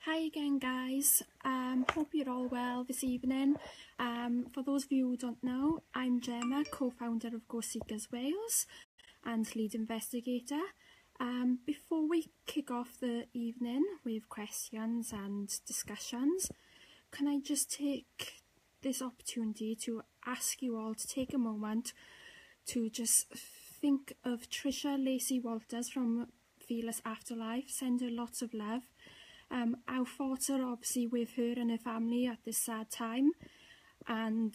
Hi again guys, hope you're all well this evening. For those of you who don't know, I'm Gemma, co-founder of Ghost Seekers Wales and lead investigator. Before we kick off the evening with questions and discussions, can I just take this opportunity to ask you all to take a moment to just think of Trisha Lacey Walters from Fearless Afterlife. Send her lots of love. Our thoughts are obviously with her and her family at this sad time, and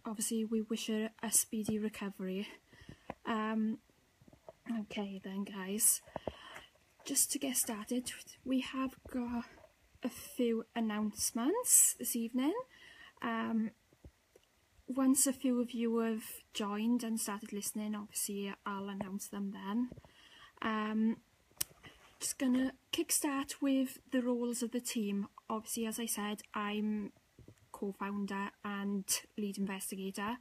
obviously we wish her a speedy recovery. Okay then guys, just to get started, we have got a few announcements this evening. Once a few of you have joined and started listening, obviously I'll announce them then. Just gonna kickstart with the roles of the team. Obviously, as I said, I'm co-founder and lead investigator.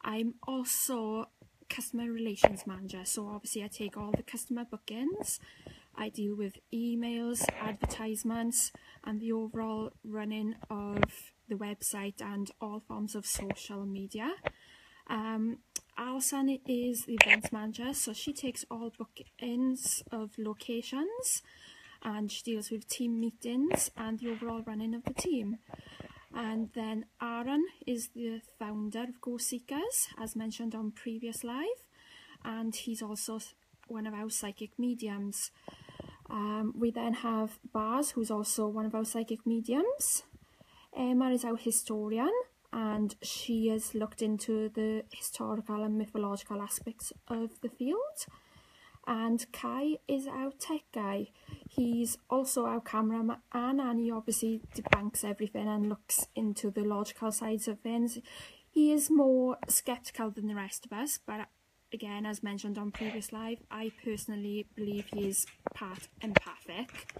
I'm also customer relations manager, so obviously I take all the customer bookings. I deal with emails, advertisements, and the overall running of the website and all forms of social media. Alison is the events manager, so she takes all bookings of locations and she deals with team meetings and the overall running of the team. And then Aaron is the founder of Ghost Seekers, as mentioned on previous live, and he's also one of our psychic mediums. We then have Baz, who's also one of our psychic mediums. Emma is our historian, and she has looked into the historical and mythological aspects of the field. And Kai is our tech guy. He's also our cameraman, and he obviously debunks everything and looks into the logical sides of things. He is more skeptical than the rest of us, but again, as mentioned on previous live, I personally believe he is part empathic.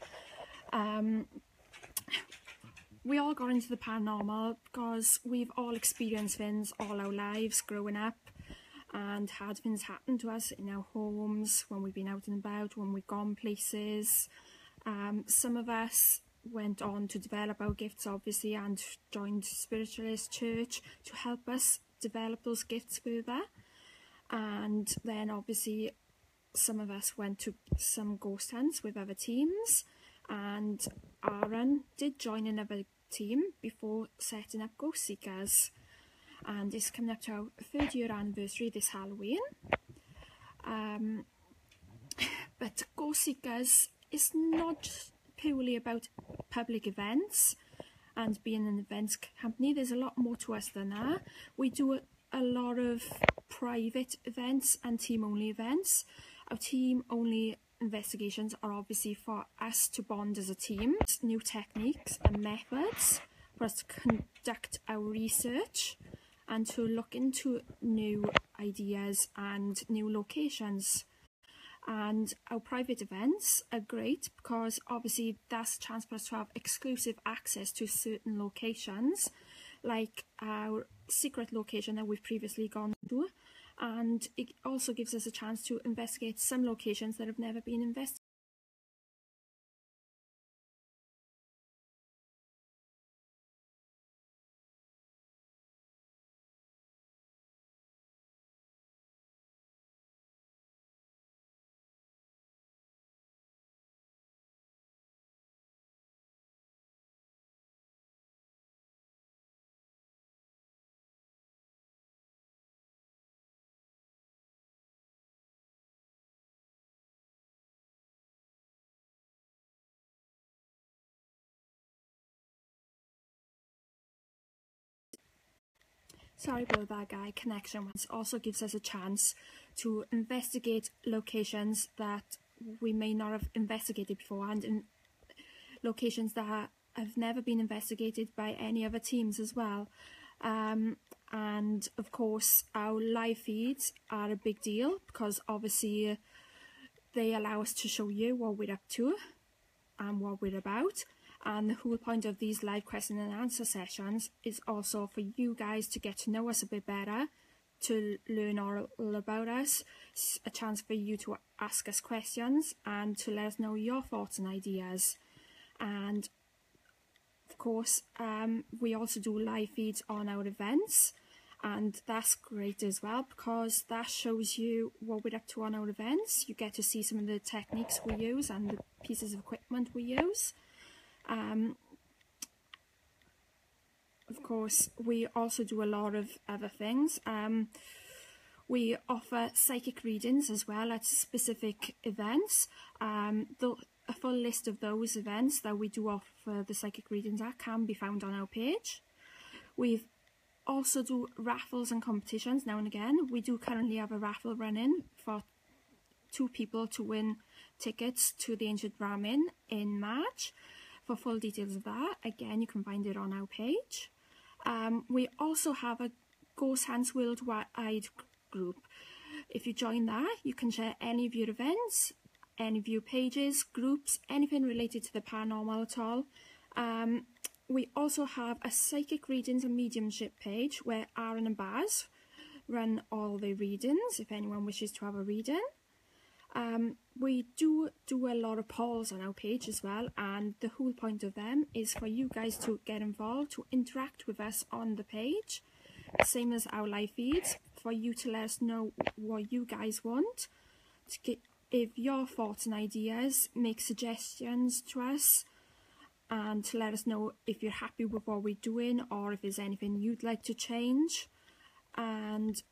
We all got into the paranormal because we've all experienced things all our lives growing up and had things happen to us in our homes, when we've been out and about, when we've gone places. Some of us went on to develop our gifts, obviously, and joined Spiritualist Church to help us develop those gifts further. And then obviously some of us went to some ghost hunts with other teams, and Aaron did join another team before setting up Ghost Seekers, and it's coming up to our 3rd year anniversary this Halloween. But Ghost Seekers is not purely about public events and being an events company. There's a lot more to us than that. We do a lot of private events and team-only events. Our team-only investigations are obviously for us to bond as a team, new techniques and methods for us to conduct our research and to look into new ideas and new locations. And our private events are great because obviously that's a chance for us to have exclusive access to certain locations, like our secret location that we've previously gone to, and it also gives us a chance to investigate some locations that have never been investigated. Sorry about that, guy. Connection also gives us a chance to investigate locations that we may not have investigated beforehand, and locations that have never been investigated by any other teams as well. And of course, our live feeds are a big deal because obviously they allow us to show you what we're up to and what we're about. And the whole point of these live question and answer sessions is also for you guys to get to know us a bit better, to learn all about us, a chance for you to ask us questions and to let us know your thoughts and ideas. And of course, we also do live feeds on our events, and that's great as well because that shows you what we're up to on our events. You get to see some of the techniques we use and the pieces of equipment we use. Of course, we also do a lot of other things. We offer psychic readings as well at specific events. A full list of those events that we do offer the psychic readings at can be found on our page. We also do raffles and competitions now and again. We do currently have a raffle running for 2 people to win tickets to the Ancient Brahmin in March. For full details of that, again, you can find it on our page. We also have a Ghost Hunts Worldwide group. If you join that, you can share any of your events, any of your pages, groups, anything related to the paranormal at all. We also have a psychic readings and mediumship page where Aaron and Baz run all the readings if anyone wishes to have a reading. We do a lot of polls on our page as well, and the whole point of them is for you guys to get involved, to interact with us on the page, same as our live feeds, for you to let us know what you guys want, to give your thoughts and ideas, make suggestions to us, and to let us know if you're happy with what we're doing or if there's anything you'd like to change. And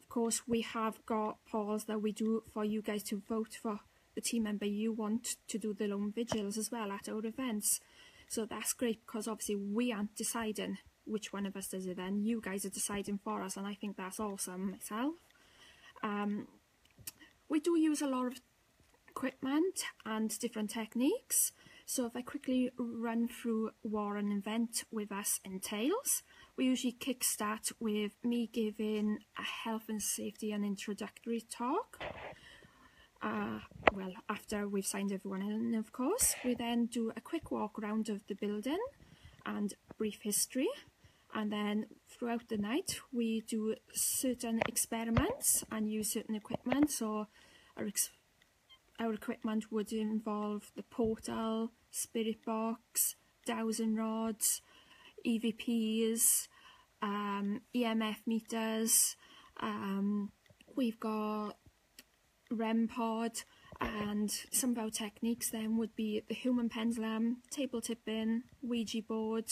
of course, we have got polls that we do for you guys to vote for the team member you want to do the lone vigils as well at our events. So that's great because obviously we aren't deciding which one of us does it then. You guys are deciding for us, and I think that's awesome myself. We do use a lot of equipment and different techniques. So if I quickly run through what an event with us entails, we usually kickstart with me giving a health and safety and introductory talk. Well, after we've signed everyone in, of course, we then do a quick walk around of the building and brief history. And then throughout the night, we do certain experiments and use certain equipment. So our equipment would involve the portal, spirit box, dowsing rods, EVPs, EMF meters. We've got REM pod, and some of our techniques then would be the human pendulum, table tipping, Ouija board,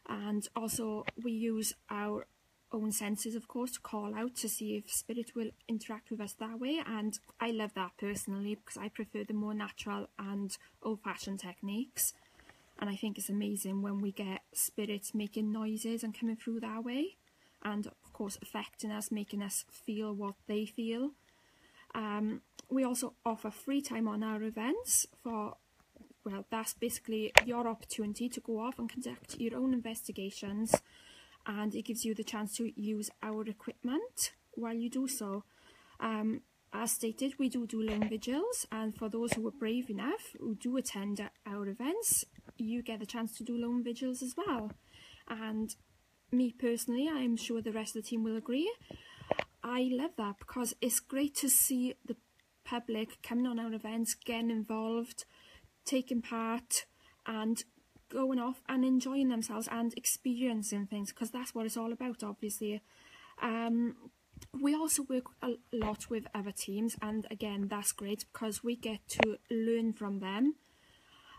and also we use our own senses, of course, to call out to see if spirit will interact with us that way. And I love that personally because I prefer the more natural and old-fashioned techniques. And I think it's amazing when we get spirits making noises and coming through that way, and of course affecting us, making us feel what they feel. We also offer free time on our events for, well, that's basically your opportunity to go off and conduct your own investigations, and it gives you the chance to use our equipment while you do so. As stated, we do lone vigils, and for those who are brave enough who do attend our events, you get the chance to do lone vigils as well. And me personally, I'm sure the rest of the team will agree, I love that because it's great to see the public coming on our events, getting involved, taking part, and going off and enjoying themselves and experiencing things, because that's what it's all about, obviously. We also work a lot with other teams, and again, that's great because we get to learn from them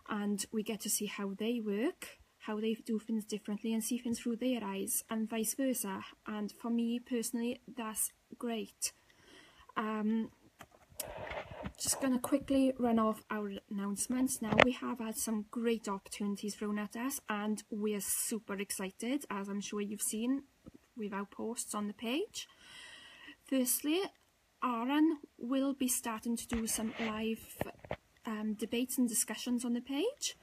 and we get to see how they work, how they do things differently, and see things through their eyes, and vice versa. And for me personally, that's great. Just going to quickly run off our announcements now. We have had some great opportunities thrown at us, and we're super excited, as I'm sure you've seen with our posts on the page. Firstly, Aaron will be starting to do some live debates and discussions on the page,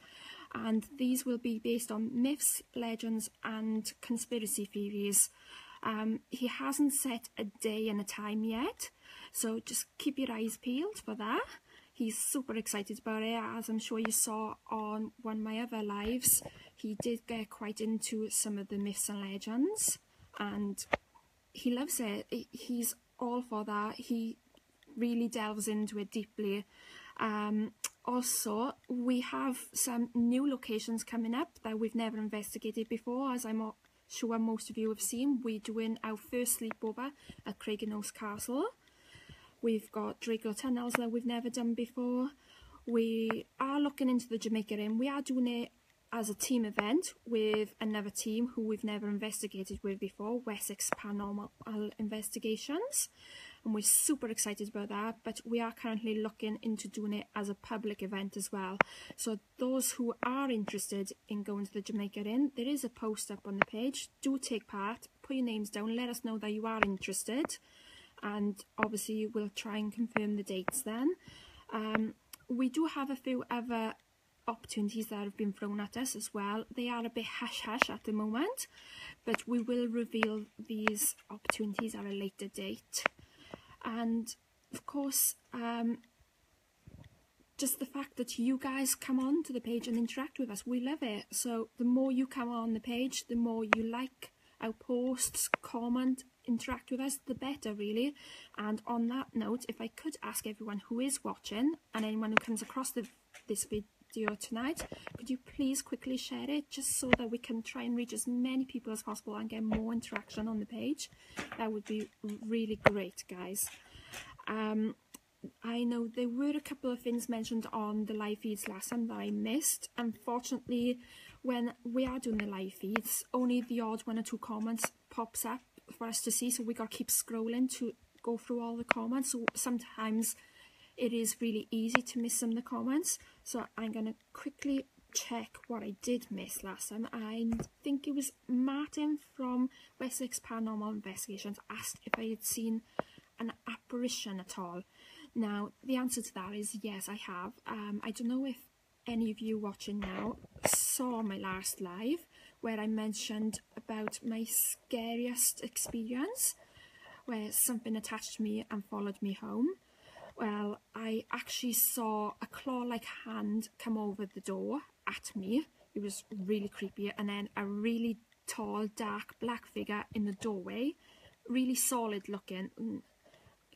and these will be based on myths, legends and conspiracy theories. He hasn't set a day and a time yet, so just keep your eyes peeled for that. He's super excited about it, as I'm sure you saw on one of my other lives. He did get quite into some of the myths and legends, and he loves it. He's all for that. He really delves into it deeply. Also, we have some new locations coming up that we've never investigated before. As I'm sure most of you have seen, we're doing our first sleepover at Craigenouse Castle. We've got Draco Tunnels that we've never done before. We are looking into the Jamaica Inn. We are doing it as a team event with another team who we've never investigated with before, Wessex Paranormal Investigations. And we're super excited about that, but we are currently looking into doing it as a public event as well. So those who are interested in going to the Jamaica Inn, there is a post up on the page. Do take part, put your names down, let us know that you are interested, and obviously we'll try and confirm the dates then. We do have a few other opportunities that have been thrown at us as well. They are a bit hush-hush at the moment, but we will reveal these opportunities at a later date. And of course, just the fact that you guys come on to the page and interact with us, we love it. So the more you come on the page, the more you like our posts, comment, interact with us, the better really. And on that note, if I could ask everyone who is watching and anyone who comes across this video tonight, could you please quickly share it, just so that we can try and reach as many people as possible and get more interaction on the page? That would be really great, guys. I know there were a couple of things mentioned on the live feeds last time that I missed. Unfortunately, when we are doing the live feeds, only the odd 1 or 2 comments pops up for us to see, so we got to keep scrolling to go through all the comments. So sometimes it is really easy to miss some of the comments. So I'm going to quickly check what I did miss last time. I think it was Martin from Wessex Paranormal Investigations asked if I had seen an apparition at all. Now, the answer to that is yes, I have. I don't know if any of you watching now saw my last live where I mentioned about my scariest experience, where something attached to me and followed me home. Well, I actually saw a claw-like hand come over the door at me. It was really creepy. And then a really tall, dark, black figure in the doorway, really solid looking,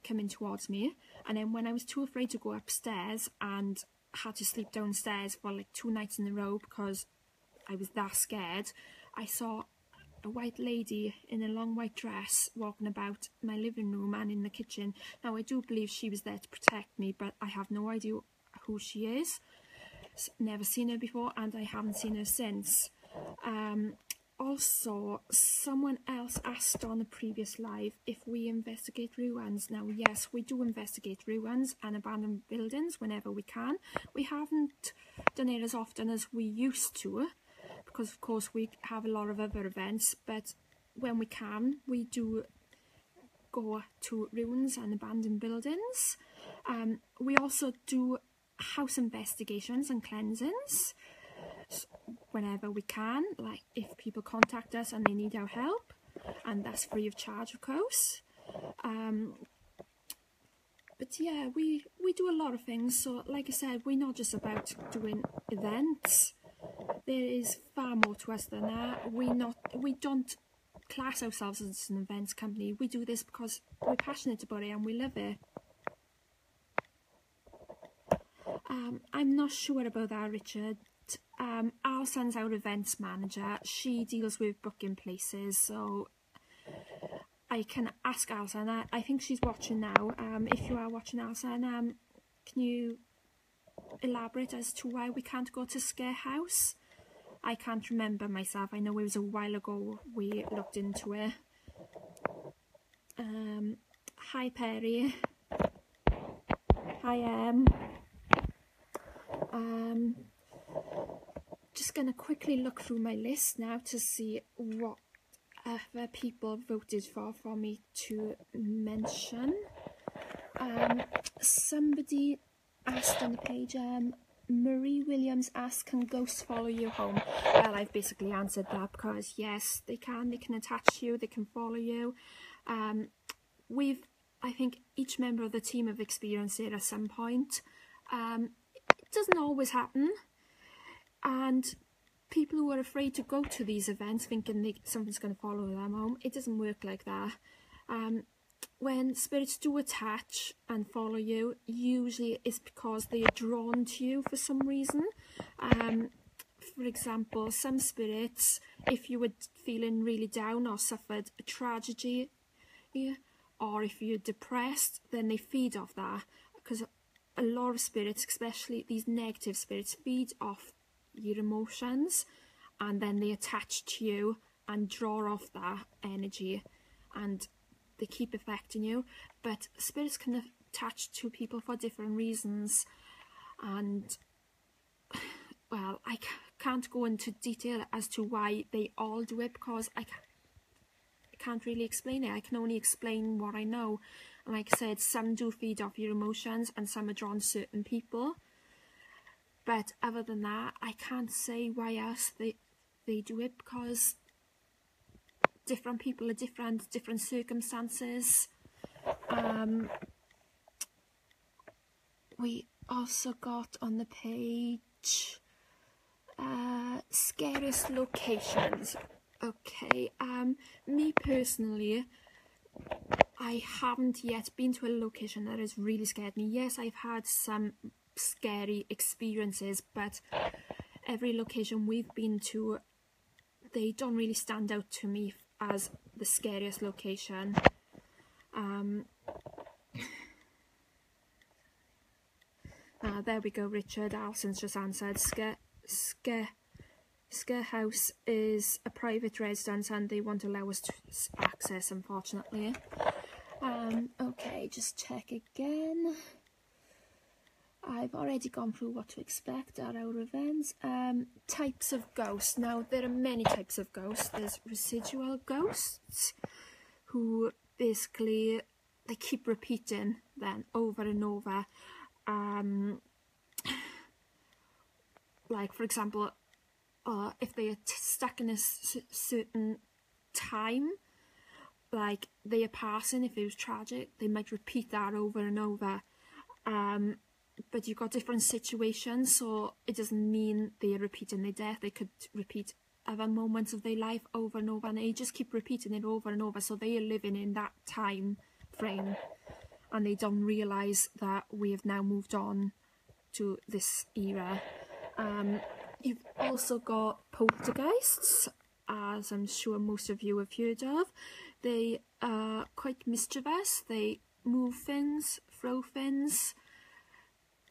coming towards me. And then when I was too afraid to go upstairs and had to sleep downstairs for like 2 nights in a row because I was that scared, I saw a white lady in a long white dress walking about my living room and in the kitchen. Now, I do believe she was there to protect me, but I have no idea who she is. Never seen her before, and I haven't seen her since. Also, someone else asked on the previous live if we investigate ruins. Now, yes, we do investigate ruins and abandoned buildings whenever we can. We haven't done it as often as we used to, because of course we have a lot of other events, but when we can, we do go to ruins and abandoned buildings. We also do house investigations and cleansings whenever we can, like if people contact us and they need our help, and that's free of charge, of course. But yeah, we do a lot of things. So like I said, we're not just about doing events. There is far more to us than that. We don't class ourselves as an events company. We do this because we're passionate about it and we love it. I'm not sure about that, Richard. Alsan's our events manager. She deals with booking places, so I can ask Alsan. I think she's watching now. If you are watching, Alsan, can you elaborate as to why we can't go to Scare House? I can't remember myself. I know it was a while ago we looked into it. Hi Perry. Hi just gonna quickly look through my list now to see what other people voted for me to mention. Somebody asked on the page, Marie Williams asked, can ghosts follow you home? Well, I've basically answered that, because yes, they can attach to you, they can follow you. I think each member of the team have experienced it at some point. It doesn't always happen, and people who are afraid to go to these events thinking something's going to follow them home, it doesn't work like that. when spirits do attach and follow you, usually it's because they are drawn to you for some reason. For example, some spirits, if you were feeling really down or suffered a tragedy, or if you're depressed, then they feed off that, because a lot of spirits, especially these negative spirits, feed off your emotions, and then they attach to you and draw off that energy, and they keep affecting you. But spirits can attach to people for different reasons, and well, I can't go into detail as to why they all do it, because I can't really explain it. I can only explain what I know. And like I said, some do feed off your emotions and some are drawn to certain people. But other than that, I can't say why else they do it, because different people are different circumstances. We also got on the page scariest locations. Okay, me personally, I haven't yet been to a location that has really scared me. Yes, I've had some scary experiences, but every location we've been to, they don't really stand out to me as the scariest location. There we go, Richard. Alison's just answered. Scare House is a private residence and they won't allow us to access, unfortunately. Okay, just check again. I've already gone through what to expect at our events. Types of ghosts. Now, there are many types of ghosts. There's residual ghosts, who basically, they keep repeating then over and over. Like, for example, if they are stuck in a certain time, like they are passing, if it was tragic, they might repeat that over and over. But you've got different situations, so it doesn't mean they are repeating their death. They could repeat other moments of their life over and over, and they just keep repeating it over and over, so they are living in that time frame, and they don't realise that we have now moved on to this era. You've also got poltergeists, as I'm sure most of you have heard of. They are quite mischievous. They move things, throw things,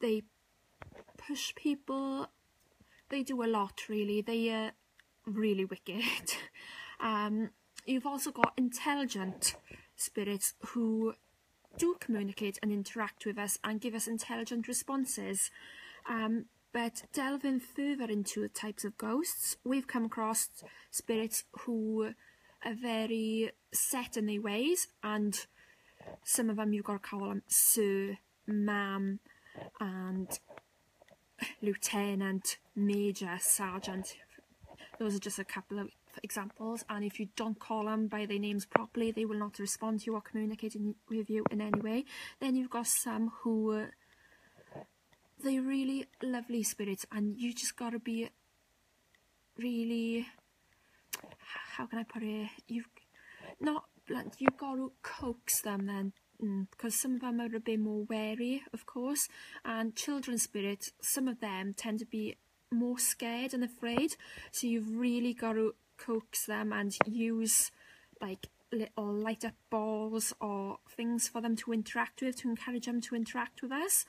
they push people. They do a lot, really. They are really wicked. You've also got intelligent spirits who do communicate and interact with us and give us intelligent responses. But delving further into the types of ghosts, we've come across spirits who are very set in their ways, and some of them you've got to call them sir, ma'am, and lieutenant, major, sergeant. Those are just a couple of examples, and if you don't call them by their names properly, they will not respond to you or communicate with you in any way. Then you've got some who they're really lovely spirits, and you just gotta be really, how can I put it, you've got to coax them then, because some of them are a bit more wary, of course, and children's spirits, some of them tend to be more scared and afraid, so you've really got to coax them and use like little light up balls or things for them to interact with, to encourage them to interact with us.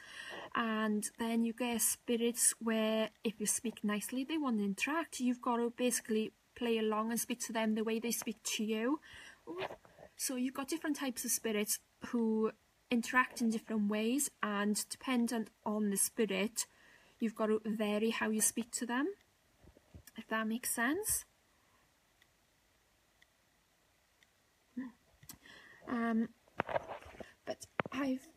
And then you get spirits where if you speak nicely, they want to interact. You've got to basically play along and speak to them the way they speak to you. So you've got different types of spirits who interact in different ways, and dependent on the spirit, you've got to vary how you speak to them, if that makes sense. But I've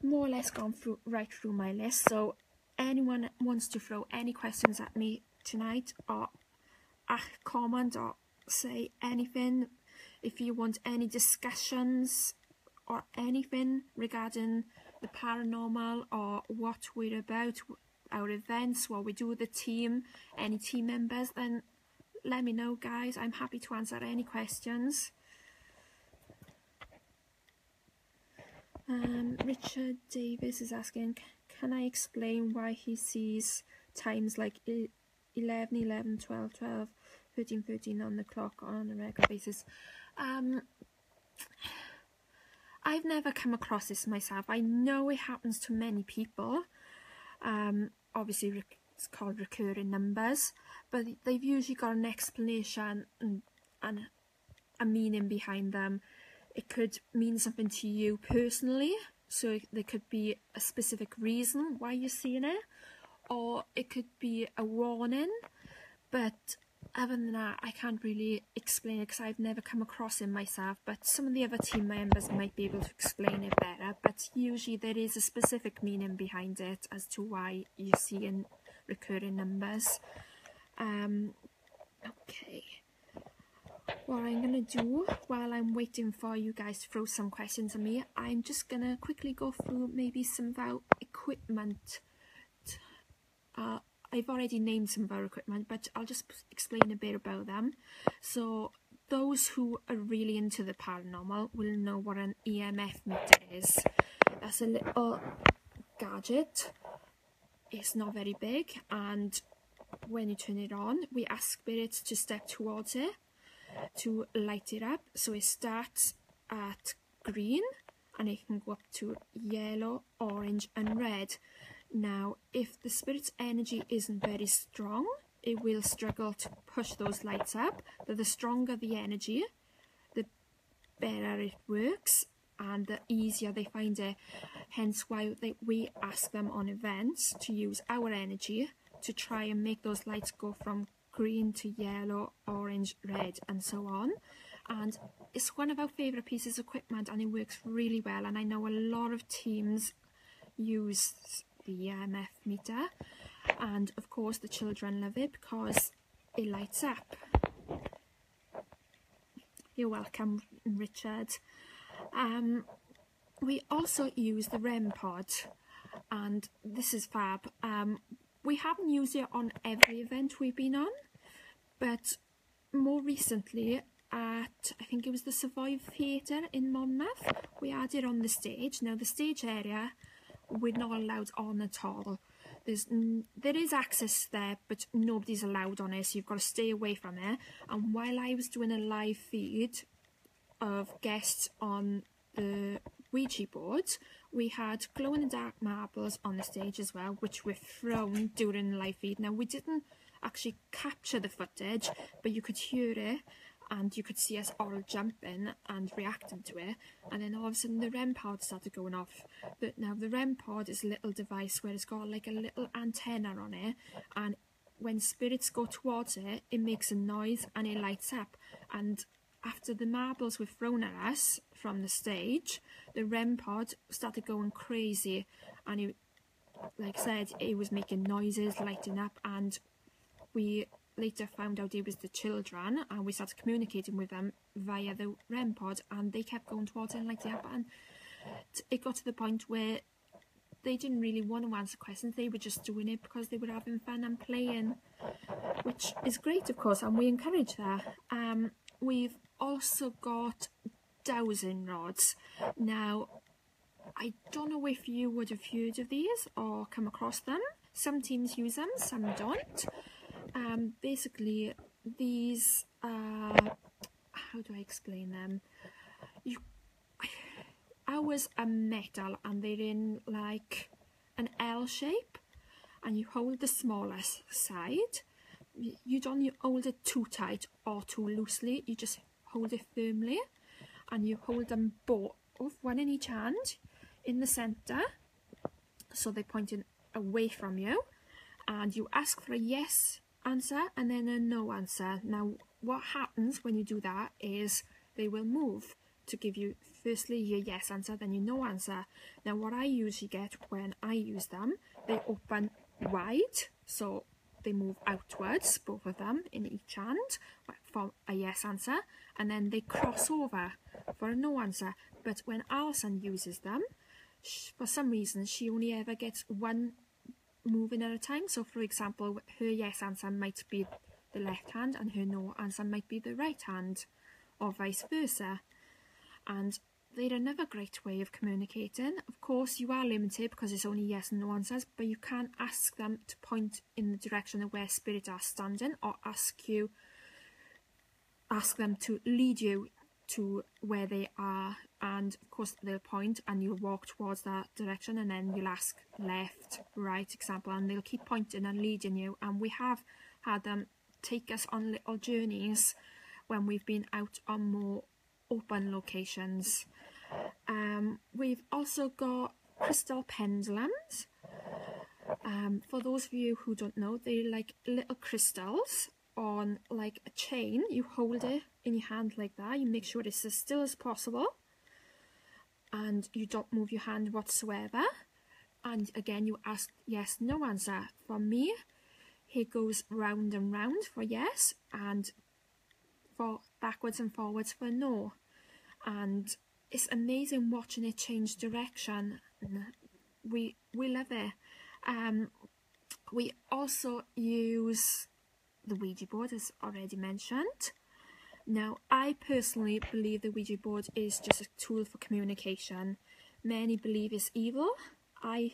more or less gone right through my list, so anyone wants to throw any questions at me tonight, or comment or say anything, if you want any discussions or anything regarding the paranormal or what we're about, our events, what we do with the team, any team members, then let me know, guys. I'm happy to answer any questions. Richard Davis is asking, can I explain why he sees times like 11, 11, 12, 12, 13, 13 on the clock on a regular basis? I've never come across this myself. I know it happens to many people. Obviously it's called recurring numbers, but they've usually got an explanation and a meaning behind them. It could mean something to you personally, so there could be a specific reason why you're seeing it, or it could be a warning, but other than that, I can't really explain it because I've never come across it myself, but some of the other team members might be able to explain it better. But usually there is a specific meaning behind it as to why you're seeing recurring numbers. Okay. What I'm going to do while I'm waiting for you guys to throw some questions at me, I'm just going to quickly go through maybe some of our equipment. I've already named some of our equipment, but I'll just explain a bit about them. So those who are really into the paranormal will know what an EMF meter is. That's a little gadget. It's not very big, and when you turn it on, we ask spirits to step towards it to light it up. So it starts at green and it can go up to yellow, orange and red. Now if the spirit's energy isn't very strong, it will struggle to push those lights up, but the stronger the energy, the better it works and the easier they find it. Hence why we ask them on events to use our energy to try and make those lights go from green to yellow, orange, red and so on. And it's one of our favourite pieces of equipment and it works really well, and I know a lot of teams use the EMF meter, and of course the children love it because it lights up. You're welcome, Richard. We also use the REM pod, and this is fab. We haven't used it on every event we've been on, but more recently at, I think it was the Survive Theatre in Monmouth, we had it on the stage. Now the stage area we're not allowed on at all. There is access there, but nobody's allowed on it, so you've got to stay away from it. And while I was doing a live feed of guests on the Ouija board, we had glow-in-the-dark marbles on the stage as well, which were thrown during the live feed. Now we didn't actually capture the footage, but you could hear it and you could see us all jumping and reacting to it, and then all of a sudden the REM pod started going off. But now the REM pod is a little device where it's got like a little antenna on it, and when spirits go towards it, it makes a noise and it lights up. And after the marbles were thrown at us from the stage, the REM pod started going crazy, and it, like I said, it was making noises, lighting up, and we later found out it was the children, and we started communicating with them via the REM pod, and they kept going towards it and lighting up, and it got to the point where they didn't really want to answer questions. They were just doing it because they were having fun and playing, which is great of course, and we encourage that. We've also got dowsing rods. Now I don't know if you would have heard of these or come across them. Some teams use them, some don't. Basically these are, how do I explain them? Ours are metal and they're in like an L shape, and you hold the smallest side. You don't hold it too tight or too loosely, you just hold it firmly, and you hold them both, one in each hand, in the centre, so they're pointing away from you, and you ask for a yes answer and then a no answer. Now what happens when you do that is they will move to give you firstly your yes answer, then your no answer. Now what I usually get when I use them, they open wide, so they move outwards, both of them in each hand for a yes answer, and then they cross over for a no answer. But when Alison uses them, for some reason she only ever gets one moving at a time. So for example, her yes answer might be the left hand and her no answer might be the right hand, or vice versa. And they're another great way of communicating. Of course, you are limited because it's only yes and no answers, but you can ask them to point in the direction of where spirit are standing, or ask them to lead you to where they are, and of course they'll point and you'll walk towards that direction, and then you'll ask left, right, example, and they'll keep pointing and leading you. And we have had them take us on little journeys when we've been out on more open locations. We've also got crystal pendulums. For those of you who don't know, they're like little crystals on like a chain. You hold it in your hand like that. You make sure it's as still as possible and you don't move your hand whatsoever. And again, you ask yes, no answer. For me, it goes round and round for yes, and for backwards and forwards for no. And it's amazing watching it change direction. We love it. We also use the Ouija board, as already mentioned. Now, I personally believe the Ouija board is just a tool for communication. Many believe it's evil. I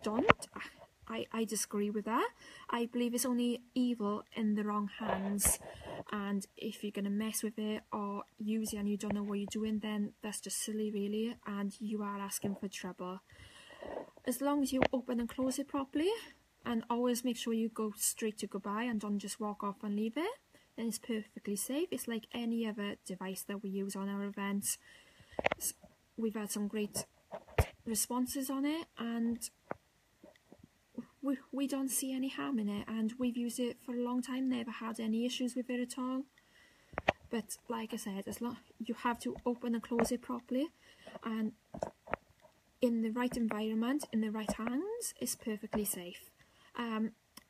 don't. I disagree with that. I believe it's only evil in the wrong hands, and if you're going to mess with it or use it and you don't know what you're doing, then that's just silly really, and you are asking for trouble. As long as you open and close it properly, and always make sure you go straight to goodbye and don't just walk off and leave it, then it's perfectly safe. It's like any other device that we use on our events. We've had some great responses on it, and we don't see any harm in it, and we've used it for a long time, never had any issues with it at all. But like I said, as long you have to open and close it properly, and in the right environment, in the right hands, it's perfectly safe.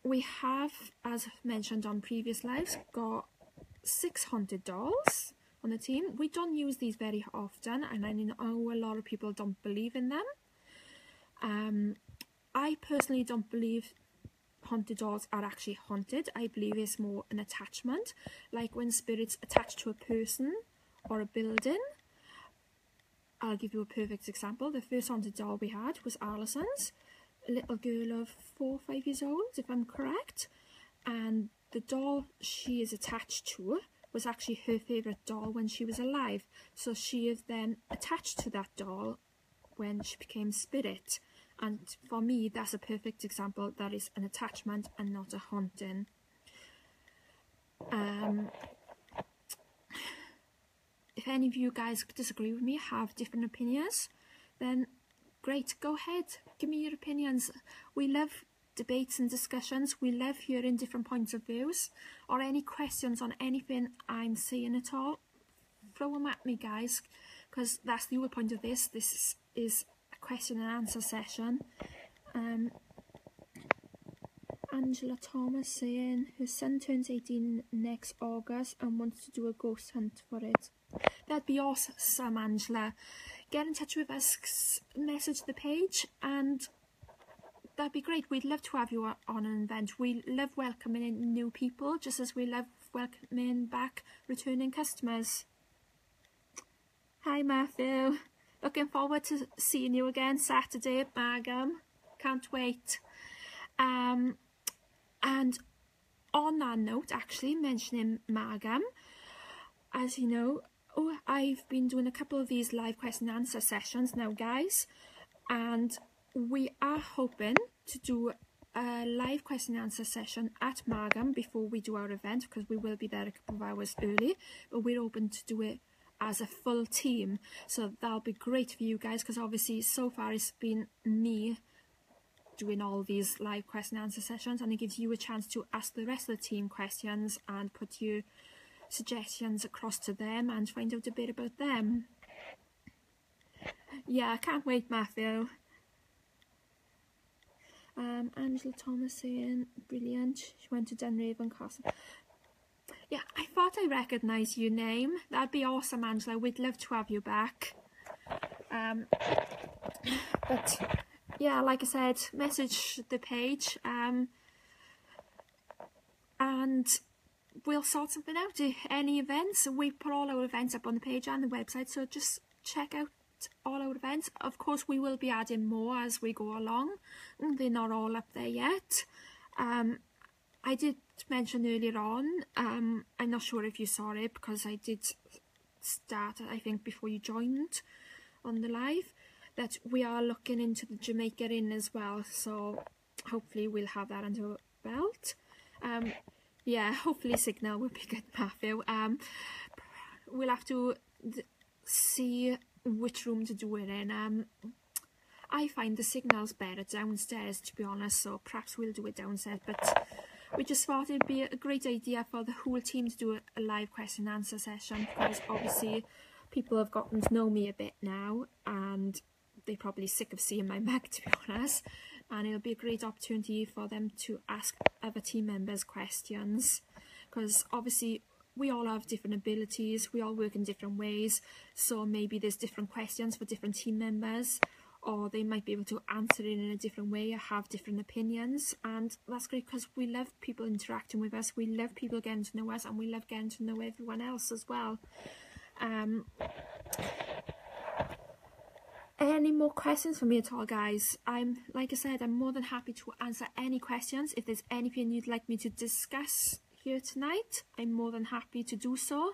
We have, as mentioned on previous lives, got 6 haunted dolls on the team. We don't use these very often, and I know a lot of people don't believe in them. I personally don't believe haunted dolls are actually haunted. I believe it's more an attachment, like when spirits attach to a person or a building. I'll give you a perfect example. The first haunted doll we had was Alison's, a little girl of 4 or 5 years old, if I'm correct. And the doll she is attached to was actually her favourite doll when she was alive. So she is then attached to that doll when she became spirit. And for me, that's a perfect example. That is an attachment and not a haunting. If any of you guys disagree with me, have different opinions, then great, go ahead, give me your opinions. We love debates and discussions. We love hearing different points of views, or any questions on anything I'm saying at all. Throw them at me, guys, because that's the whole point of this. This is a question and answer session. Angela Thomas saying her son turns 18 next August and wants to do a ghost hunt for it. That'd be awesome, Angela. Get in touch with us, message the page, and that'd be great. We'd love to have you on an event. We love welcoming in new people, just as we love welcoming back returning customers. Hi, Matthew. Looking forward to seeing you again Saturday at Margam. Can't wait. And on that note, actually, mentioning Margam, as you know, I've been doing a couple of these live question and answer sessions now, guys, and we are hoping to do a live question and answer session at Margam before we do our event, because we will be there a couple of hours early, but we're open to do it as a full team. So that'll be great for you guys, because obviously so far it's been me doing all these live question and answer sessions, and it gives you a chance to ask the rest of the team questions and put your suggestions across to them and find out a bit about them. Yeah, I can't wait, Matthew. Angela Thomas saying brilliant, she went to Dunraven Castle. Yeah, I thought I recognised your name. That'd be awesome, Angela. We'd love to have you back. But yeah, like I said, message the page, and we'll sort something out. Any events, we put all our events up on the page and the website, so just check out all our events. Of course, we will be adding more as we go along. They're not all up there yet. I did mention earlier on, I'm not sure if you saw it because I did start, I think, before you joined on the live, that we are looking into the Jamaica Inn as well. So hopefully we'll have that under our belt. Yeah, hopefully signal will be good, Matthew. We'll have to see which room to do it in. I find the signal's better downstairs, to be honest, so perhaps we'll do it downstairs, but we just thought it'd be a great idea for the whole team to do a live question and answer session, because obviously people have gotten to know me a bit now and they're probably sick of seeing my mug, to be honest, and it'll be a great opportunity for them to ask other team members questions, because obviously we all have different abilities, we all work in different ways, so maybe there's different questions for different team members, or they might be able to answer it in a different way or have different opinions, and that's great because we love people interacting with us, we love people getting to know us, and we love getting to know everyone else as well. Any more questions for me at all, guys? Like I said, I'm more than happy to answer any questions. If there's anything you'd like me to discuss here tonight, I'm more than happy to do so.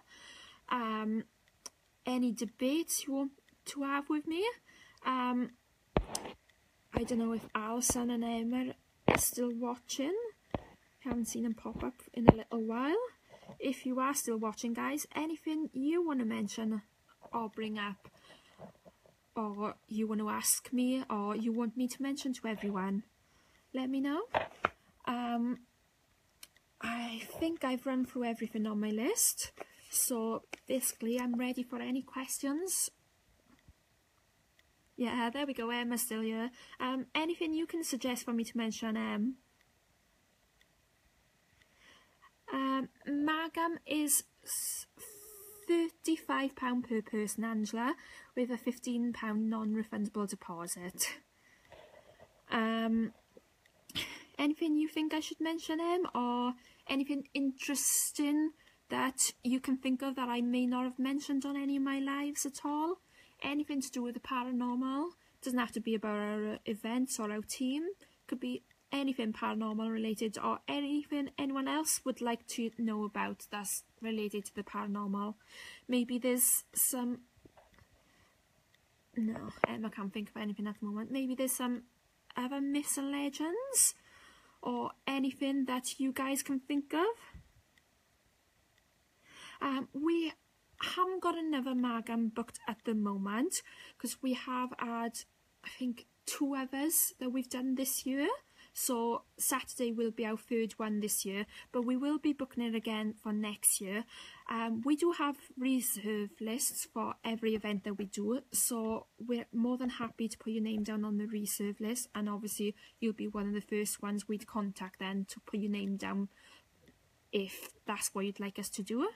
Any debates you want to have with me? I don't know if Alison and Emma are still watching. Haven't seen them pop up in a little while. If you are still watching, guys, anything you want to mention or bring up, or you want to ask me, or you want me to mention to everyone, let me know. I think I've run through everything on my list, so basically I'm ready for any questions. Yeah, there we go, Emma's still here. Anything you can suggest for me to mention, Magam is £35 per person, Angela, with a £15 non-refundable deposit. Anything you think I should mention, or anything interesting that you can think of that I may not have mentioned on any of my lives at all? Anything to do with the paranormal? Doesn't have to be about our events or our team. Could be anything paranormal related, or anything anyone else would like to know about that's related to the paranormal. Maybe there's some... No, Emma can't think of anything at the moment. Maybe there's some other myths and legends, or anything that you guys can think of. We haven't got another Magam booked at the moment, because we have had, I think, 2 others that we've done this year. So Saturday will be our 3rd one this year, but we will be booking it again for next year. We do have reserve lists for every event that we do, so we're more than happy to put your name down on the reserve list, and obviously you'll be one of the first ones we'd contact then to put your name down if that's what you'd like us to do.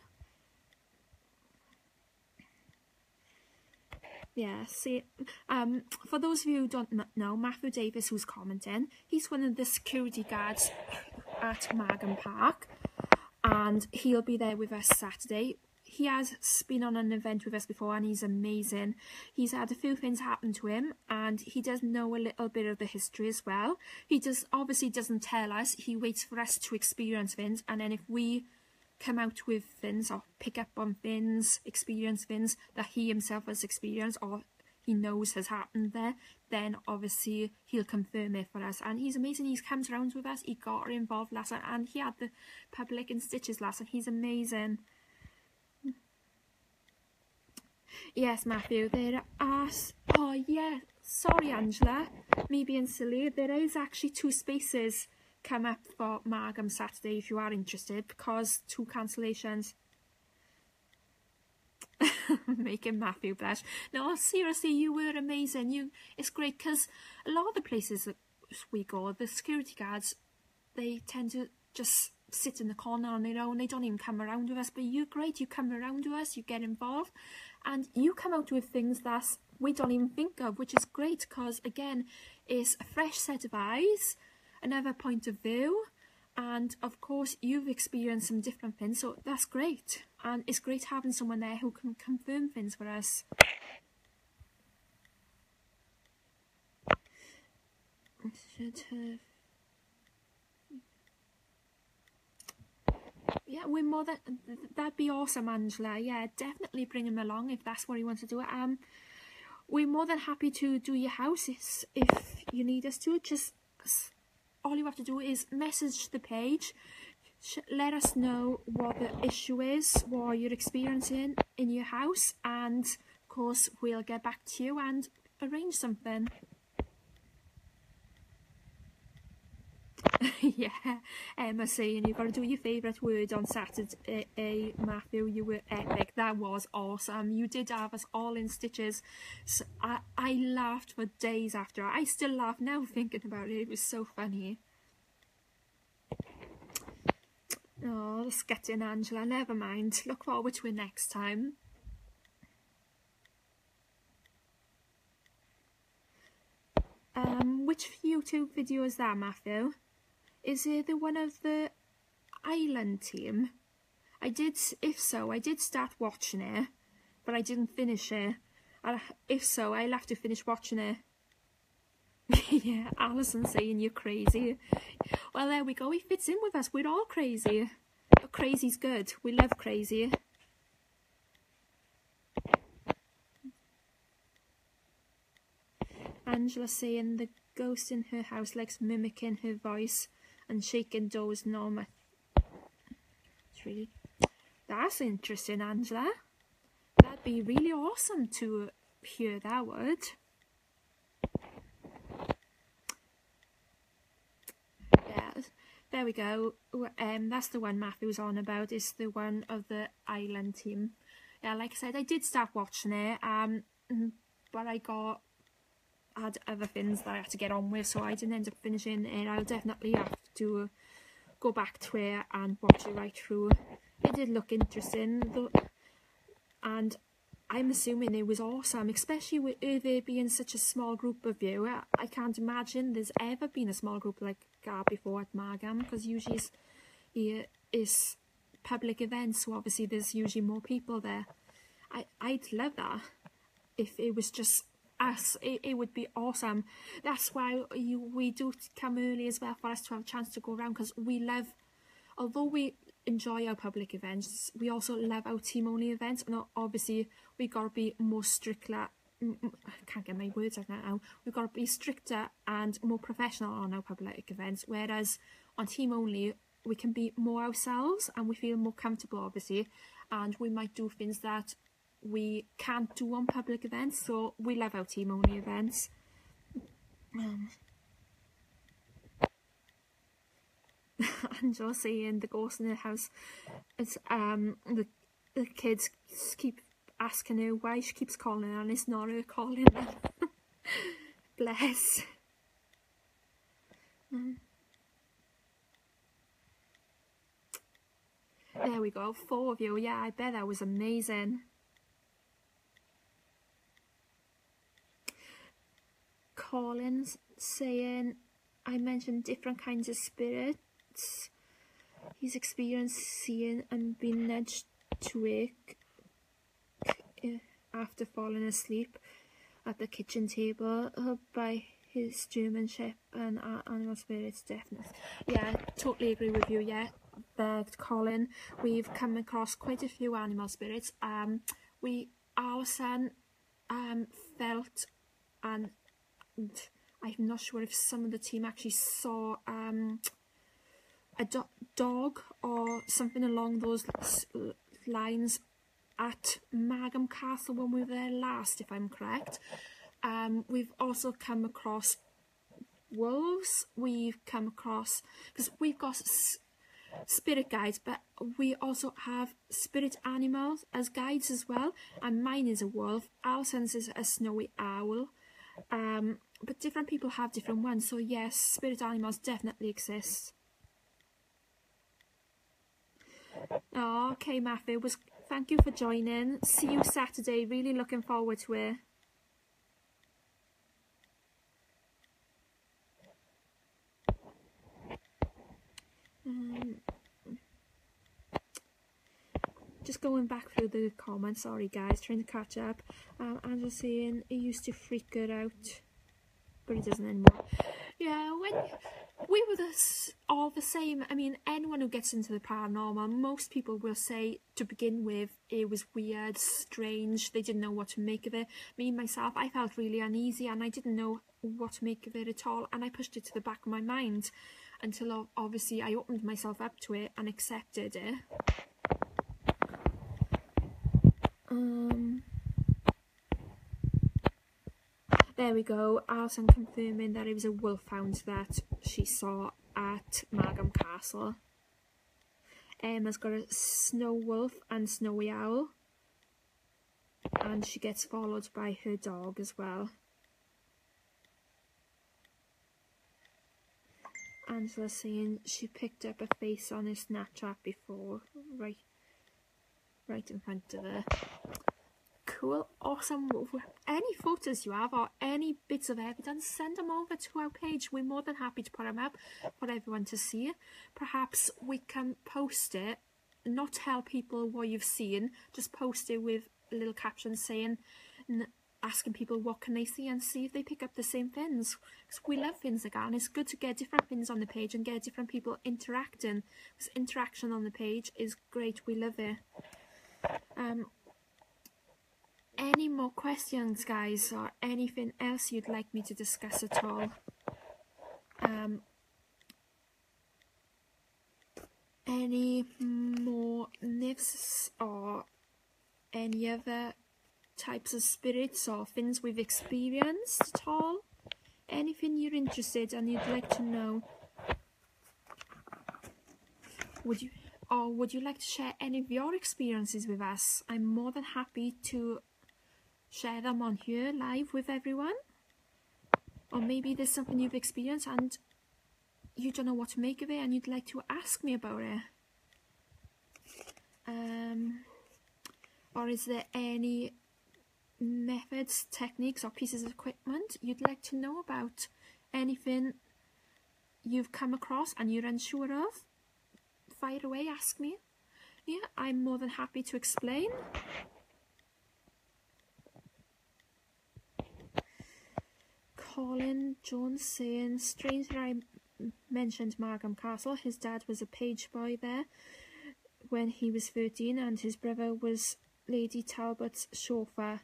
Yeah, see, for those of you who don't know, Matthew Davis, who's commenting, he's one of the security guards at Magam Park, and he'll be there with us Saturday. He has been on an event with us before, and he's amazing. He's had a few things happen to him, and he does know a little bit of the history as well. He obviously doesn't tell us, he waits for us to experience things, and then if we come out with things or pick up on things, experience things that he himself has experienced or he knows has happened there, then obviously he'll confirm it for us. And he's amazing. He comes around with us. He got involved last night, and he had the public in stitches last night. He's amazing. Yes, Matthew, there are... Oh, yeah, sorry, Angela. Me being silly. There is actually 2 spaces come up for Magam Saturday if you are interested, because 2 cancellations. Making Matthew blush. No, seriously, you were amazing. It's great because a lot of the places that we go, the security guards, they tend to just sit in the corner on their own. They don't even come around with us, but you're great. You come around with us, you get involved, and you come out with things that we don't even think of, which is great because, again, it's a fresh set of eyes, another point of view, and of course you've experienced some different things, so that's great, and it's great having someone there who can confirm things for us. Should have. Yeah, we're more than that'd be awesome, Angela. Yeah, definitely bring him along if that's what he wants to do. We're more than happy to do your house if you need us to. Just all you have to do is message the page. Let us know what the issue is, what you're experiencing in your house, and of course we'll get back to you and arrange something. Yeah, Emma saying you've got to do your favourite word on Saturday, Matthew. You were epic. That was awesome. You did have us all in stitches. So I laughed for days after. I still laugh now thinking about it. It was so funny. Oh, let's get in, Angela. Never mind. Look forward to it next time. Which YouTube video is that, Matthew? Is it the one of the island team? If so, I did start watching it, but I didn't finish it. If so, I'll have to finish watching it. Yeah, Alison saying you're crazy. Well, there we go. He fits in with us. We're all crazy. But crazy's good. We love crazy. Angela saying the ghost in her house likes mimicking her voice and shaking doors normal. That's interesting, Angela. That'd be really awesome to hear that word. Yeah, there we go. That's the one Matthew's on about. It's the one of the island team. Yeah, like I said, I did start watching it, but I had other things that I had to get on with, so I didn't end up finishing it. I'll definitely have to go back to it and watch it right through. It did look interesting though, and I'm assuming it was awesome, especially with there being such a small group of you. I can't imagine there's ever been a small group like that before at Margam, because usually it's public events, so obviously there's usually more people there. I'd love that if it was just us. It would be awesome. That's why we do come early as well, for us to have a chance to go around, because we love, although we enjoy our public events, we also love our team only events, and obviously we got to be more stricter. I can't get my words out now. We've got to be stricter and more professional on our public events, whereas on team only we can be more ourselves and we feel more comfortable, obviously, and we might do things that we can't do on public events, so we love our team only events. Angela saying the ghost in the house is the kids keep asking her why she keeps calling her and it's not her calling them. Bless. There we go, 4 of you. Yeah, I bet that was amazing. Collins saying I mentioned different kinds of spirits he's experienced seeing and being nudged to wake after falling asleep at the kitchen table by his German Shepherd and animal spirits. Definitely, yeah, totally agree with you. Yeah, begged Colin, we've come across quite a few animal spirits. Alison felt, and I'm not sure if some of the team actually saw a dog or something along those lines at Margam Castle when we were there last, if I'm correct. We've also come across wolves. We've come across, because we've got spirit guides, but we also have spirit animals as guides as well, and mine is a wolf. Alison's is a snowy owl. But different people have different ones, so yes, spirit animals definitely exist. Oh, okay, Matthew, thank you for joining. See you Saturday. Really looking forward to it. Just going back through the comments, sorry guys, trying to catch up. Angela saying it used to freak her out, but it doesn't anymore. Yeah, when we were all the same. I mean, anyone who gets into the paranormal, most people will say to begin with it was weird, strange, they didn't know what to make of it. Me myself, I felt really uneasy and I didn't know what to make of it at all, and I pushed it to the back of my mind until obviously I opened myself up to it and accepted it. There we go. Alison confirming that it was a wolfhound that she saw at Margam Castle. Emma's got a snow wolf and snowy owl, and she gets followed by her dog as well. Angela saying she picked up a face on her Snapchat before, right in front of her. Cool, awesome. Any photos you have or any bits of evidence, send them over to our page. We're more than happy to put them up for everyone to see. Perhaps we can post it, not tell people what you've seen, just post it with a little caption saying, asking people what can they see and see if they pick up the same things. Because we love things like that, and it's good to get different things on the page and get different people interacting. Because interaction on the page is great, we love it. Any more questions, guys, or anything else you'd like me to discuss at all? Any more myths or any other types of spirits or things we've experienced at all? Anything you're interested and you'd like to know? Would you like to share any of your experiences with us? I'm more than happy to share them on here live with everyone. Or maybe there's something you've experienced and you don't know what to make of it and you'd like to ask me about it. Or is there any methods, techniques or pieces of equipment you'd like to know about? Anything you've come across and you're unsure of? Fire away, ask me. Yeah, I'm more than happy to explain. Colin Jones saying, strange that I mentioned Margam Castle. His dad was a page boy there when he was 13 and his brother was Lady Talbot's chauffeur.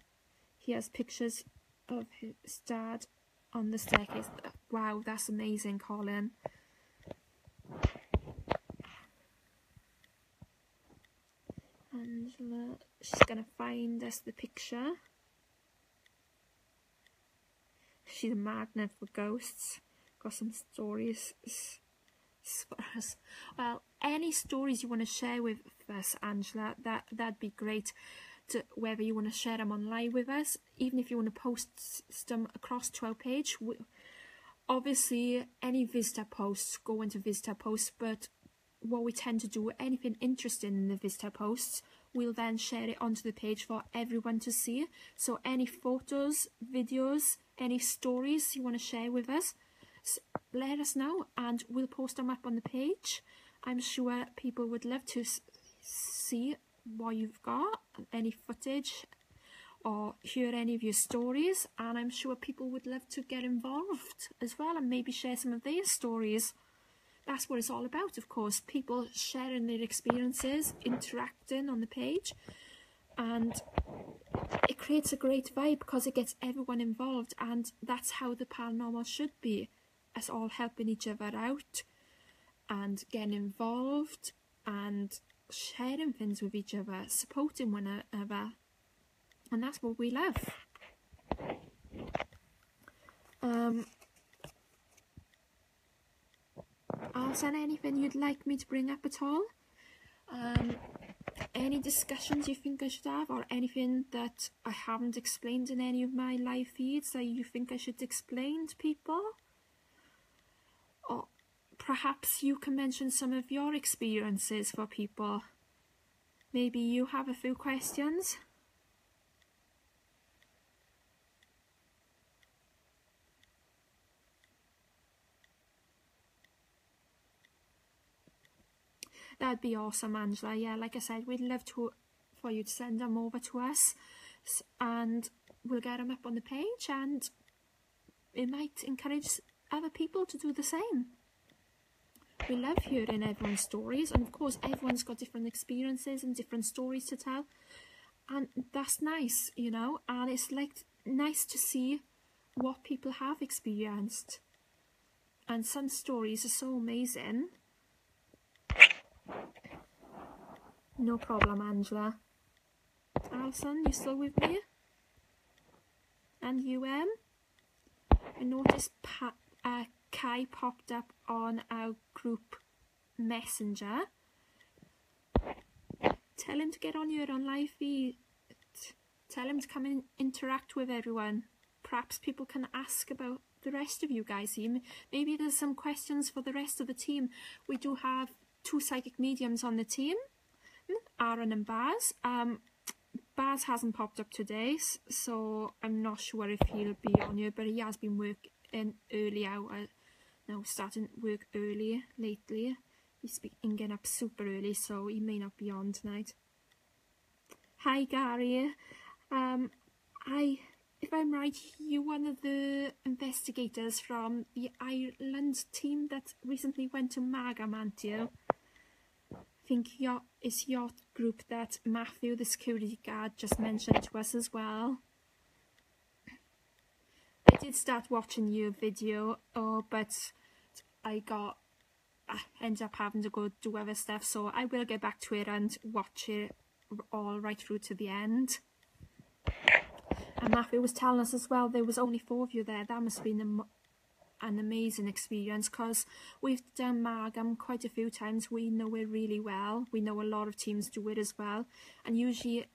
He has pictures of his dad on the staircase. Wow, that's amazing, Colin. Angela, she's gonna find us the picture. She's a magnet for ghosts. Got some stories for us. Well, any stories you want to share with us, Angela, that'd be great. Whether you want to share them online with us, even if you want to post them across to our page. Obviously, any visitor posts go into visitor posts, but what we tend to do, anything interesting in the visitor posts, we'll then share it onto the page for everyone to see. So any photos, videos, any stories you want to share with us, let us know and we'll post them up on the page. I'm sure people would love to see what you've got, any footage or hear any of your stories, and I'm sure people would love to get involved as well and maybe share some of their stories. That's what it's all about, of course, people sharing their experiences, interacting on the page, and it creates a great vibe because it gets everyone involved, and that's how the paranormal should be, us all helping each other out and getting involved and sharing things with each other, supporting one another, and that's what we love. Alison, anything you'd like me to bring up at all? Any discussions you think I should have, or anything that I haven't explained in any of my live feeds that you think I should explain to people? Or perhaps you can mention some of your experiences for people. Maybe you have a few questions? That'd be awesome, Angela. Yeah, like I said, we'd love for you to send them over to us, and we'll get them up on the page, and it might encourage other people to do the same. We love hearing everyone's stories, and of course everyone's got different experiences and different stories to tell, and that's nice, you know, and it's like nice to see what people have experienced, and some stories are so amazing. No problem, Angela. Alison, you still with me? And you, I noticed Kai popped up on our group messenger. Tell him to get on your on live feed. Tell him to come and interact with everyone. Perhaps people can ask about the rest of you guys. Maybe there's some questions for the rest of the team. We do have 2 psychic mediums on the team, Aaron and Baz. Baz hasn't popped up today, so I'm not sure if he'll be on here, but he has been working early hours. Now starting work early lately. He's been getting up super early, so he may not be on tonight. Hi Gary. If I'm right, you're one of the investigators from the Ireland team that recently went to Magam, aren't you? I think it's your group that Matthew, the security guard, just mentioned to us as well. I did start watching your video, but I ended up having to go do other stuff, so I will get back to it and watch it all right through to the end. And Matthew was telling us as well there was only 4 of you there. That must have been an amazing experience, because we've done Magam quite a few times. We know it really well. We know a lot of teams do it as well, and usually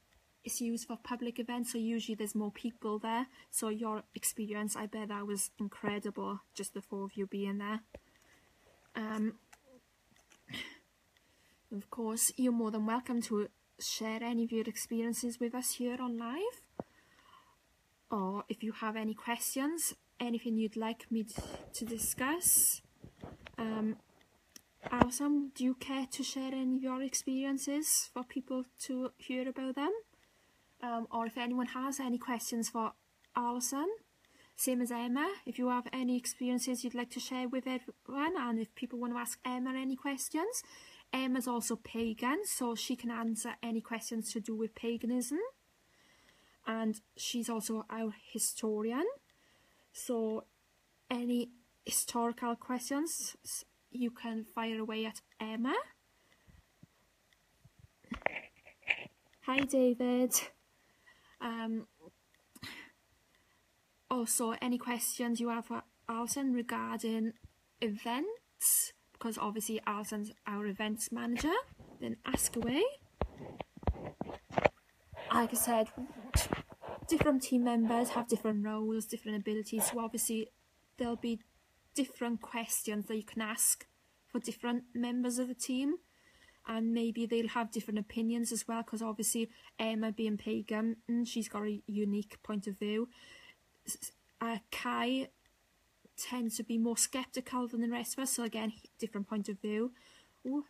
it's used for public events, so usually there's more people there. So your experience, I bet that was incredible, just the 4 of you being there. Of course, you're more than welcome to share any of your experiences with us here on live, or if you have any questions, anything you'd like me to discuss. Alison, do you care to share any of your experiences for people to hear about them? Or if anyone has any questions for Alison, same as Emma, if you have any experiences you'd like to share with everyone, and if people want to ask Emma any questions. Emma's also pagan, so she can answer any questions to do with paganism, and she's also our historian, so any historical questions you can fire away at Emma. Hi David. Also, any questions you have for Alison regarding events, because obviously Alison's our events manager, then ask away. Like I said, different team members have different roles, different abilities, so obviously there'll be different questions that you can ask for different members of the team, and maybe they'll have different opinions as well, because obviously Emma being pagan, she's got a unique point of view. Kai tends to be more skeptical than the rest of us, so again, different point of view. Ooh.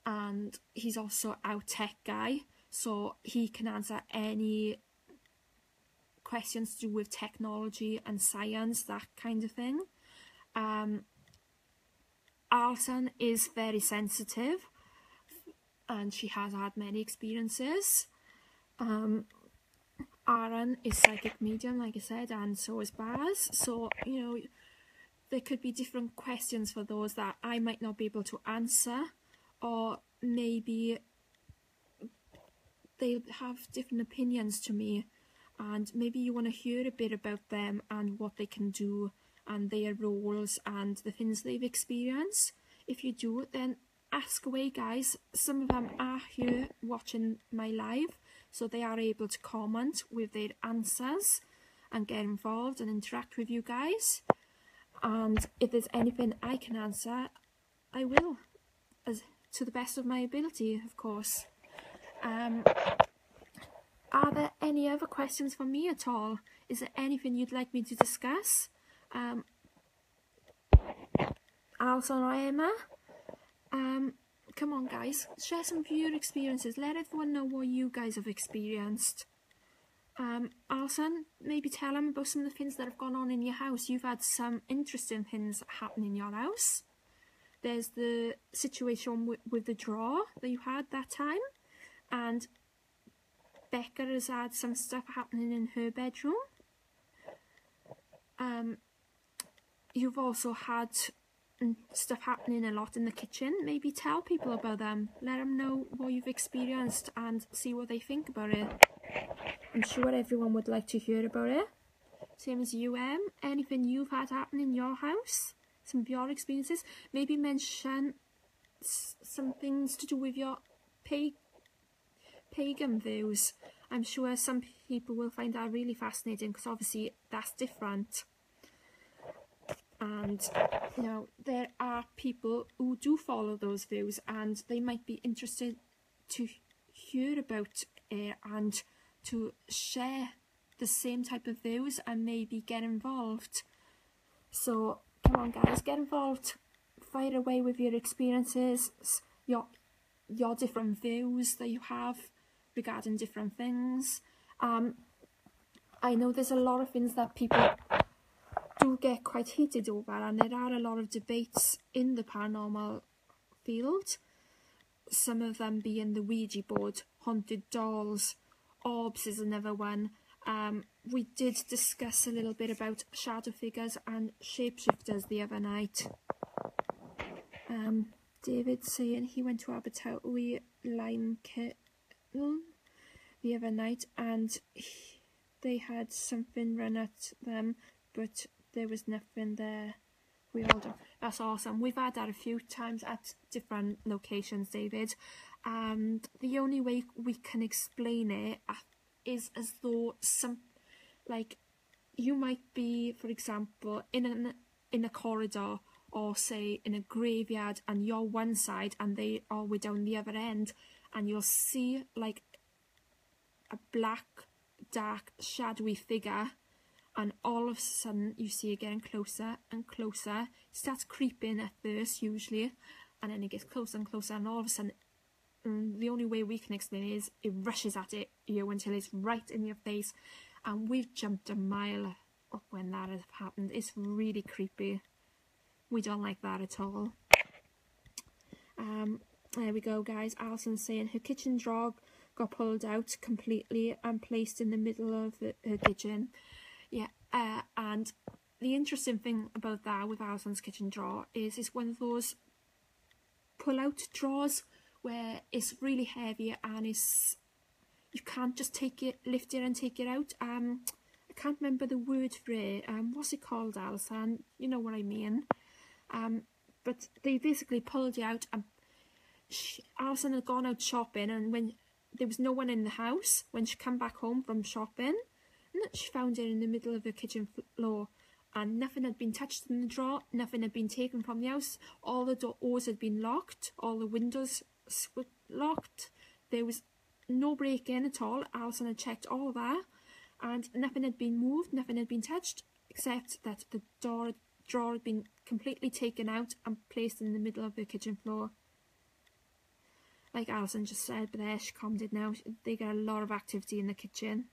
And he's also our tech guy, so he can answer any questions to do with technology and science, that kind of thing. Alison is very sensitive, and she has had many experiences. Aaron is psychic medium, like I said, and so is Baz. So, you know, there could be different questions for those that I might not be able to answer, or maybe they have different opinions to me, and maybe you want to hear a bit about them and what they can do and their roles and the things they've experienced. If you do, then ask away, guys. Some of them are here watching my live, so they are able to comment with their answers and get involved and interact with you guys. And if there's anything I can answer, I will, to the best of my ability, of course. Are there any other questions for me at all? Is there anything you'd like me to discuss? Alison or Emma? Come on guys, share some of your experiences. Let everyone know what you guys have experienced. Alison, maybe tell them about some of the things that have gone on in your house. You've had some interesting things happen in your house. There's the situation with the drawer that you had that time, and Becca has had some stuff happening in her bedroom. You've also had stuff happening a lot in the kitchen. Maybe tell people about them. Let them know what you've experienced and see what they think about it. I'm sure everyone would like to hear about it. Same as you, anything you've had happen in your house, some of your experiences. Maybe mention some things to do with your pagan views. I'm sure some people will find that really fascinating because obviously that's different. And you know, there are people who do follow those views and they might be interested to hear about it and to share the same type of views and maybe get involved. So come on guys, get involved. Fire away with your experiences, your different views that you have regarding different things. I know there's a lot of things that people do get quite heated over, and there are a lot of debates in the paranormal field. Some of them being the Ouija board, haunted dolls, orbs is another one. We did discuss a little bit about shadow figures and shapeshifters the other night. David saying he went to Abertawe Lime Kettle the other night and they had something run at them, but there was nothing there. We all do. That's awesome. We've had that a few times at different locations, David. And the only way we can explain it is as though like you might be, for example, in a corridor or say in a graveyard, and you're one side and they are way down the other end, and you'll see like a black, dark, shadowy figure. And all of a sudden you see it getting closer and closer. It starts creeping at first usually, and then it gets closer and closer, and all of a sudden the only way we can explain it is it rushes at you until it's right in your face. And we've jumped a mile up when that has happened. It's really creepy. We don't like that at all. There we go guys. Alison's saying her kitchen drawer got pulled out completely and placed in the middle of her kitchen. Yeah, and the interesting thing about that with Alison's kitchen drawer is it's one of those pull-out drawers where it's really heavy and you can't just lift it and take it out. I can't remember the word for it. What's it called, Alison? You know what I mean. But they basically pulled it out, and Alison had gone out shopping, and when there was no one in the house, when she came back home from shopping, she found it in the middle of the kitchen floor, and nothing had been touched in the drawer, nothing had been taken from the house, all the doors had been locked, all the windows were locked, there was no break-in at all. Alison had checked all that, and nothing had been moved, nothing had been touched, except that the drawer had been completely taken out and placed in the middle of the kitchen floor. Like Alison just said, but there, she calmed it now. They get a lot of activity in the kitchen.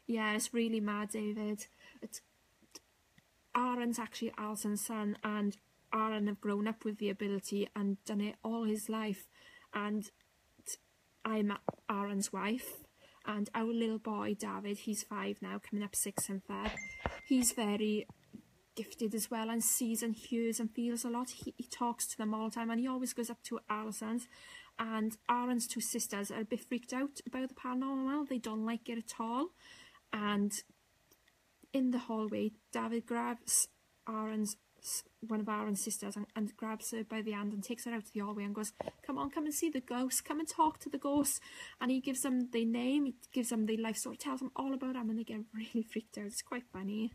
Yeah, it's really mad, David. Aaron's actually Alison's son, and Aaron have grown up with the ability and done it all his life. And I'm Aaron's wife, and our little boy, David, he's 5 now, coming up 6 in Feb. He's very gifted as well and sees and hears and feels a lot. He talks to them all the time, and he always goes up to Alison's. And Aaron's 2 sisters are a bit freaked out about the paranormal. They don't like it at all. And in the hallway, David grabs one of Aaron's sisters and grabs her by the hand and takes her out to the hallway and goes, come on, come and see the ghost, come and talk to the ghost. And he gives them their name, he gives them their life story, tells them all about them, and they get really freaked out. It's quite funny.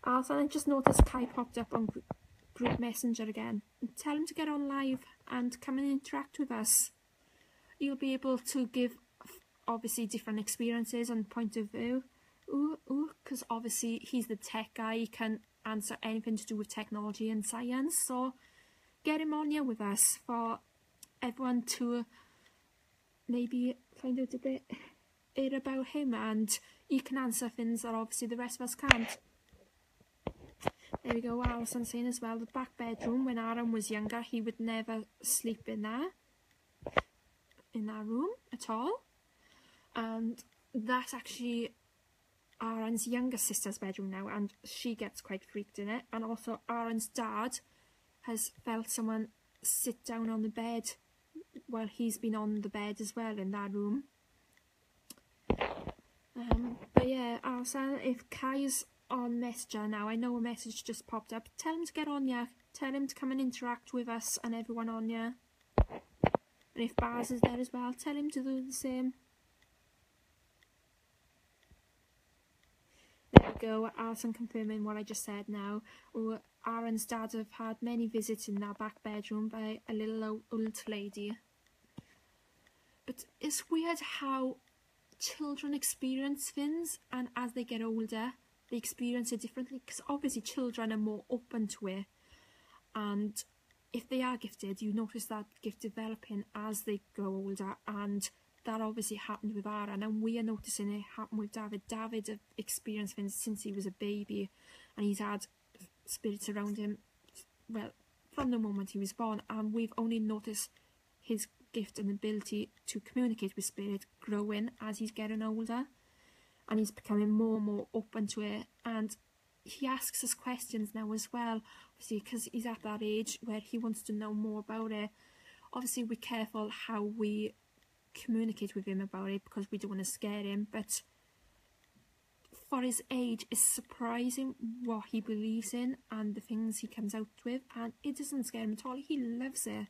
Also, I just noticed Kai popped up on Group Messenger again. Tell him to get on live and come and interact with us. You'll be able to give obviously different experiences and point of view. Because obviously he's the tech guy, he can answer anything to do with technology and science. So get him on here with us for everyone to maybe find out a bit it about him, and he can answer things that obviously the rest of us can't. There we go, Alison saying as well, the back bedroom, when Aaron was younger, he would never sleep in that room at all. And that's actually Aaron's younger sister's bedroom now, and she gets quite freaked in it. And also Aaron's dad has felt someone sit down on the bed while he's been on the bed as well in that room. But yeah, Alison, if Kai's on Messenger now, I know a message just popped up, tell him to get on ya, tell him to come and interact with us and everyone on ya. And if Baz is there as well, tell him to do the same. There we go, Alison confirming what I just said now. Aaron's dad have had many visits in that back bedroom by a little old lady. But it's weird how children experience things, and as they get older, they experience it differently, because obviously children are more open to it, and if they are gifted, you notice that gift developing as they grow older, and that obviously happened with Aaron, and we are noticing it happen with David. David have experienced things since he was a baby, and he's had spirits around him, well, from the moment he was born, and we've only noticed his gift and ability to communicate with spirit growing as he's getting older, and he's becoming more and more open to it. And he asks us questions now as well, obviously, because he's at that age where he wants to know more about it. Obviously, we're careful how we communicate with him about it, because we don't want to scare him, but for his age, it's surprising what he believes in and the things he comes out with, and it doesn't scare him at all. He loves it.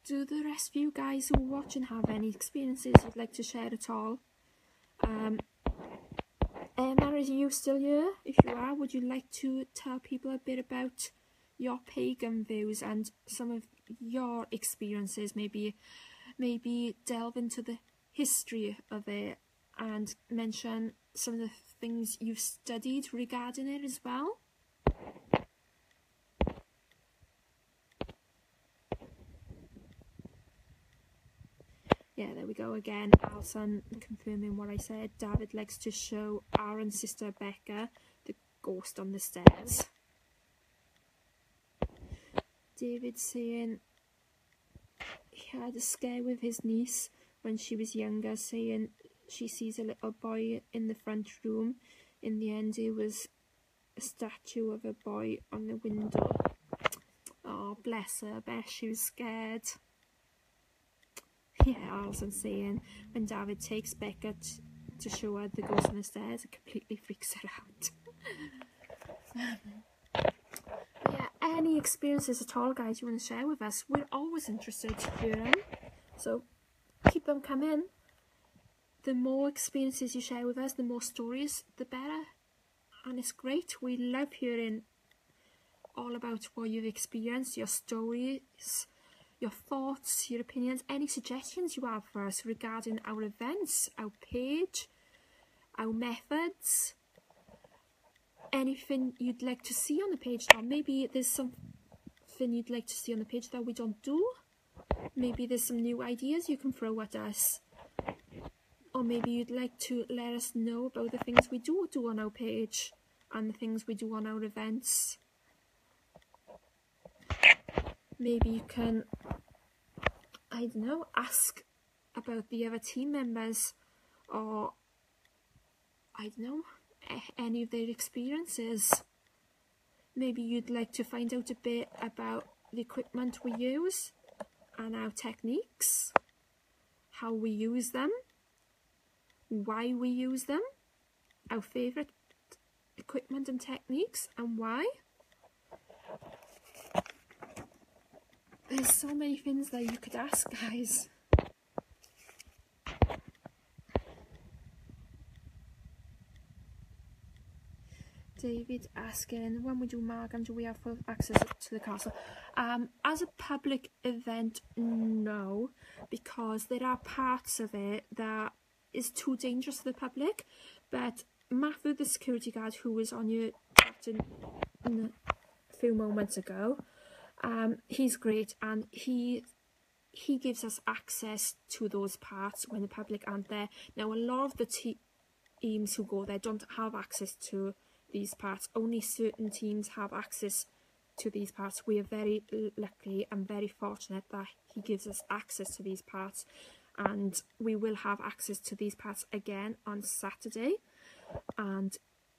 Do the rest of you guys who are watching have any experiences you'd like to share at all? Emma, are you still here? If you are, would you like to tell people a bit about your pagan views and some of your experiences? Maybe delve into the history of it and mention some of the things you've studied regarding it as well. Yeah, there we go again. Alison confirming what I said. David likes to show Aaron's sister Becca the ghost on the stairs. David saying he had a scare with his niece when she was younger, saying she sees a little boy in the front room. In the end, it was a statue of a boy on the window. Oh, bless her. I bet she was scared. Yeah, Alison saying when David takes Becca to show her the ghost on the stairs, it completely freaks her out. Yeah, any experiences at all, guys, you want to share with us? We're always interested to hear them, so keep them coming. The more experiences you share with us, the more stories, the better. And it's great. We love hearing all about what you've experienced, your stories, your thoughts, your opinions, any suggestions you have for us regarding our events, our page, our methods, anything you'd like to see on the page. Or maybe there's something you'd like to see on the page that we don't do. Maybe there's some new ideas you can throw at us. Or maybe you'd like to let us know about the things we do on our page and the things we do on our events. Maybe you can, I don't know, ask about the other team members, or I don't know, any of their experiences. Maybe you'd like to find out a bit about the equipment we use and our techniques, how we use them, why we use them, our favourite equipment and techniques, and why. There's so many things that you could ask, guys. David asking, when we do Margam, do we have full access to the castle? As a public event, no, because there are parts of it that is too dangerous to the public. But Matthew, the security guard who was on your chatting a few moments ago, he's great, and he he gives us access to those parts when the public aren't there. Now, a lot of the teams who go there don't have access to these parts. Only certain teams have access to these parts. We are very lucky and very fortunate that he gives us access to these parts, and we will have access to these parts again on Saturday. And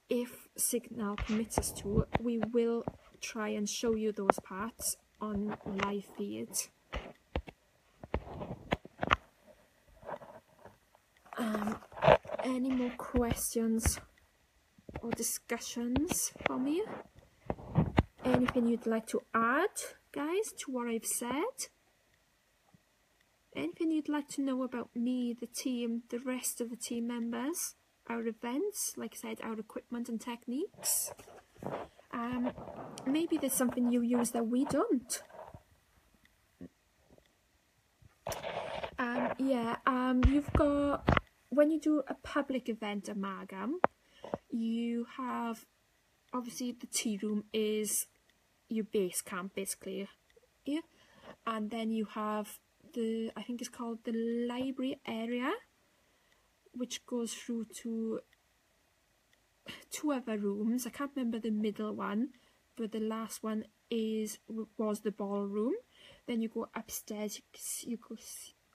if Signal permits us to, we will try and show you those parts on live feed. Any more questions or discussions for me? Anything you'd like to add, guys, to what I've said? Anything you'd like to know about me, the team, the rest of the team members, our events, like I said, our equipment and techniques? Maybe there's something you use that we don't. You've got, when you do a public event at Margam, you have, obviously the tea room is your base camp basically, yeah? And then you have the, I think it's called the library area, which goes through to two other rooms. I can't remember the middle one, but the last one was the ballroom. Then you go upstairs, you go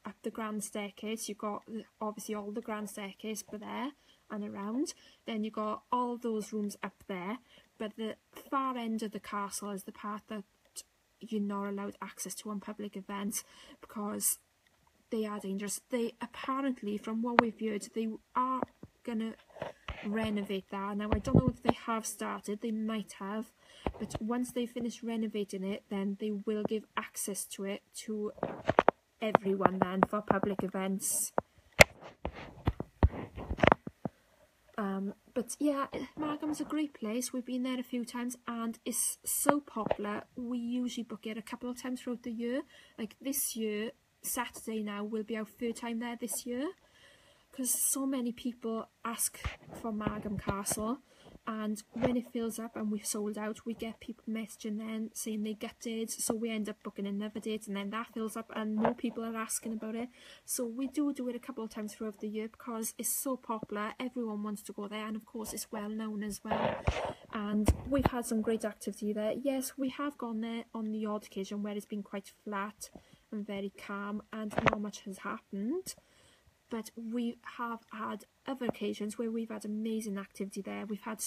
up the grand staircase. You got obviously all the grand staircase but there and around. Then you got all those rooms up there, but the far end of the castle is the part that you're not allowed access to on public events because they are dangerous. They apparently, from what we've heard, they are gonna renovate that. Now I don't know if they have started, they might have, but once they finish renovating it, then they will give access to it to everyone then for public events. But yeah, Margam's a great place. We've been there a few times and it's so popular. We usually book it a couple of times throughout the year. Like this year, Saturday now will be our third time there this year, because so many people ask for Margam Castle, and when it fills up and we've sold out, we get people messaging then saying they gutted, so we end up booking another date, and then that fills up and more people are asking about it. So we do it a couple of times throughout the year because it's so popular, everyone wants to go there, and of course it's well known as well. And we've had some great activity there. Yes, we have gone there on the odd occasion where it's been quite flat and very calm and not much has happened. But we have had other occasions where we've had amazing activity there. We've had,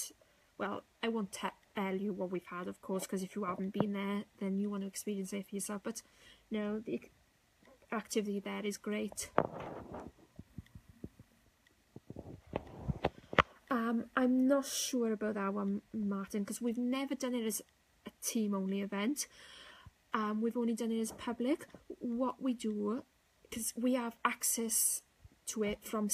well, I won't tell you what we've had, of course, because if you haven't been there, then you want to experience it for yourself. But no, the activity there is great. I'm not sure about that one, Martin, because we've never done it as a team-only event. We've only done it as public. What we do, because we have access to it from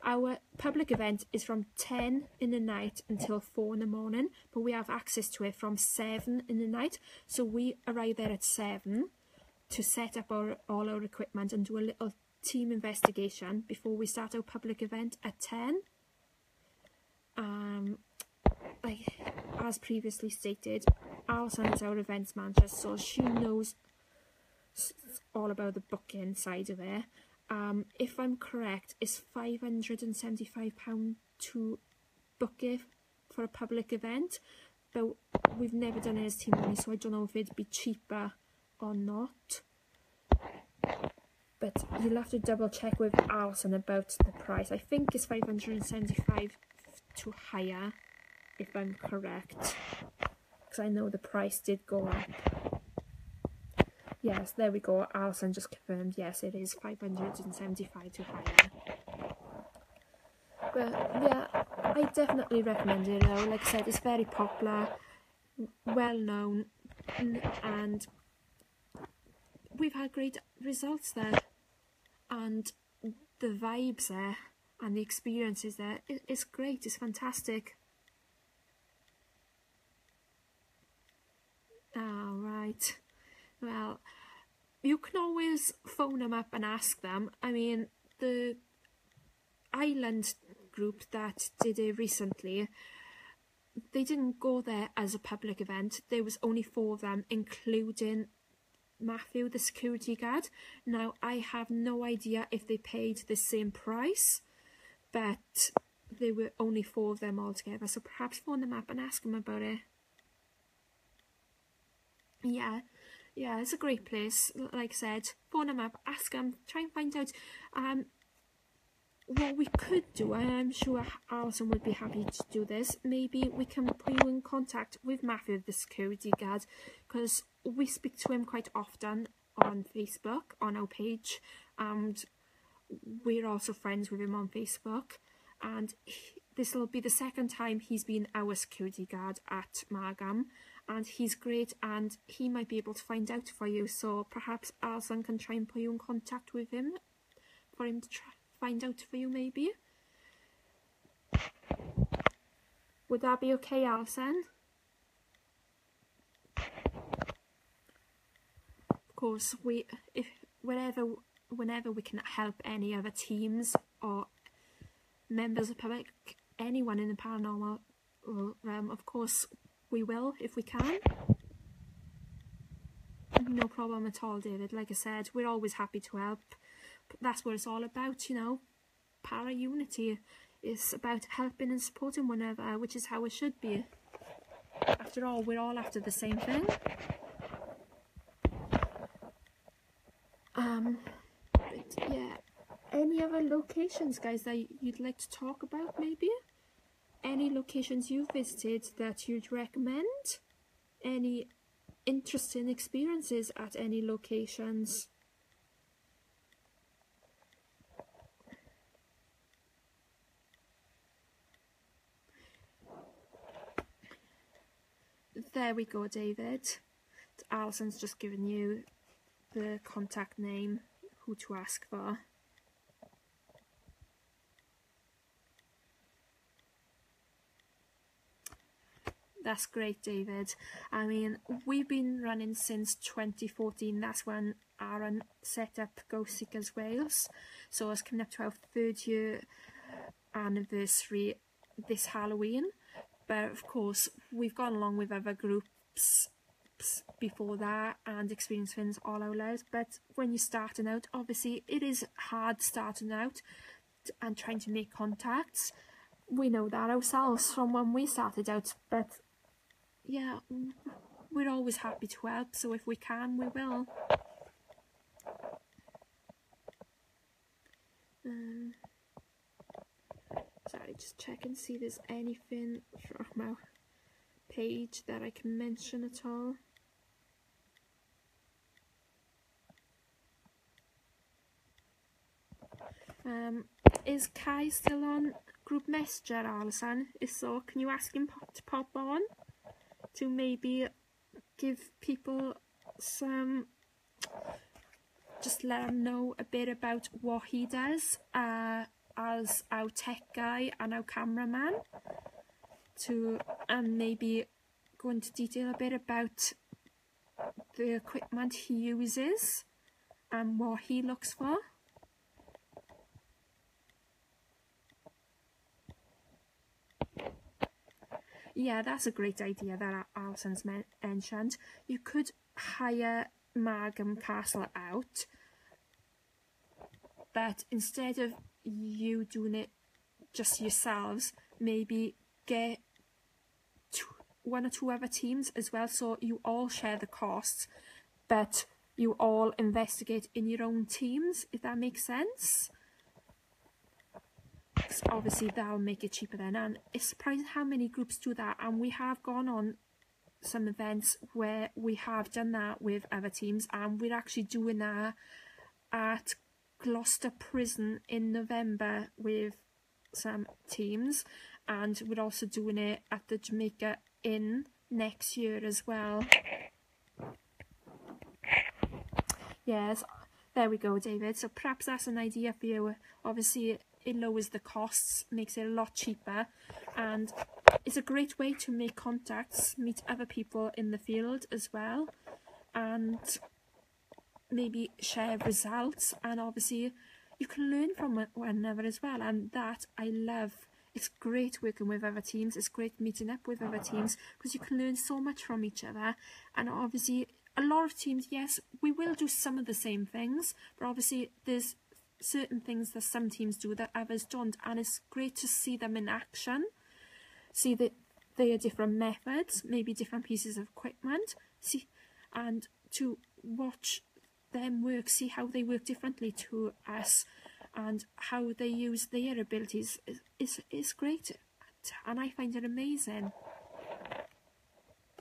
our public event is from 10 in the night until 4 in the morning, but we have access to it from 7 in the night. So we arrive there at 7 to set up all our equipment and do a little team investigation before we start our public event at 10. Like as previously stated, Alison is our events manager, so she knows all about the booking side of it. If I'm correct, it's £575 to book it for a public event, but we've never done it as team only, so I don't know if it'd be cheaper or not. But you'll have to double check with Alison about the price. I think it's £575 to hire, if I'm correct, because I know the price did go up. Yes, there we go. Alison just confirmed. Yes, it is £575 to hire. But yeah, I definitely recommend it though. Like I said, it's very popular, well known, and we've had great results there. And the vibes there and the experiences there, it's great, it's fantastic. Alright. Well, you can always phone them up and ask them. I mean, the island group that did it recently, they didn't go there as a public event. There was only 4 of them, including Matthew, the security guard. Now, I have no idea if they paid the same price, but there were only 4 of them altogether, so perhaps phone them up and ask them about it. Yeah, it's a great place. Like I said, phone them up, ask them, try and find out what we could do. I'm sure Alison would be happy to do this. Maybe we can put you in contact with Matthew, the security guard, because we speak to him quite often on Facebook, on our page, and we're also friends with him on Facebook. And this will be the second time he's been our security guard at Margam, and he's great, and he might be able to find out for you. So perhaps Alison can try and put you in contact with him for him to find out for you, maybe. Would that be okay, Alison? Of course, whenever we can help any other teams or members of the public, anyone in the paranormal realm, of course we will if we can. No problem at all, David. Like I said, we're always happy to help. That's what it's all about, you know. Para unity is about helping and supporting one another, which is how it should be. After all, we're all after the same thing. But yeah, any other locations, guys, that you'd like to talk about, maybe? Any locations you've visited that you'd recommend? Any interesting experiences at any locations? There we go, David. Alison's just given you the contact name, who to ask for. That's great, David. I mean, we've been running since 2014. That's when Aaron set up Ghost Seekers Wales. So it's coming up to our 3rd year anniversary this Halloween. But of course, we've gone along with other groups before that and experienced things all our lives. But when you're starting out, obviously it is hard starting out and trying to make contacts. We know that ourselves from when we started out, but yeah, we're always happy to help, so if we can, we will. Sorry, just check and see if there's anything from our page that I can mention at all. Is Kai still on group messenger, Alison? If so, can you ask him to pop on to maybe give people some, just let them know a bit about what he does as our tech guy and our cameraman, and maybe go into detail a bit about the equipment he uses and what he looks for. Yeah, that's a great idea that Alison's mentioned. You could hire Margam Castle out, but instead of you doing it just yourselves, maybe get 1 or 2 other teams as well, so you all share the costs, but you all investigate in your own teams, if that makes sense. Obviously that'll make it cheaper then, and it's surprising how many groups do that, and we have gone on some events where we have done that with other teams, and we're actually doing that at Gloucester Prison in November with some teams, and we're also doing it at the Jamaica Inn next year as well. Yes, there we go, David. So perhaps that's an idea for you. Obviously it lowers the costs, makes it a lot cheaper, and it's a great way to make contacts, meet other people in the field as well, and maybe share results, and obviously you can learn from one another as well, and that I love. It's great working with other teams, it's great meeting up with other teams, because you can learn so much from each other, and obviously a lot of teams, yes, we will do some of the same things, but obviously there's certain things that some teams do that others don't, and it's great to see them in action, see that they are different methods, maybe different pieces of equipment, and to watch them work, see how they work differently to us and how they use their abilities is great, and I find it amazing.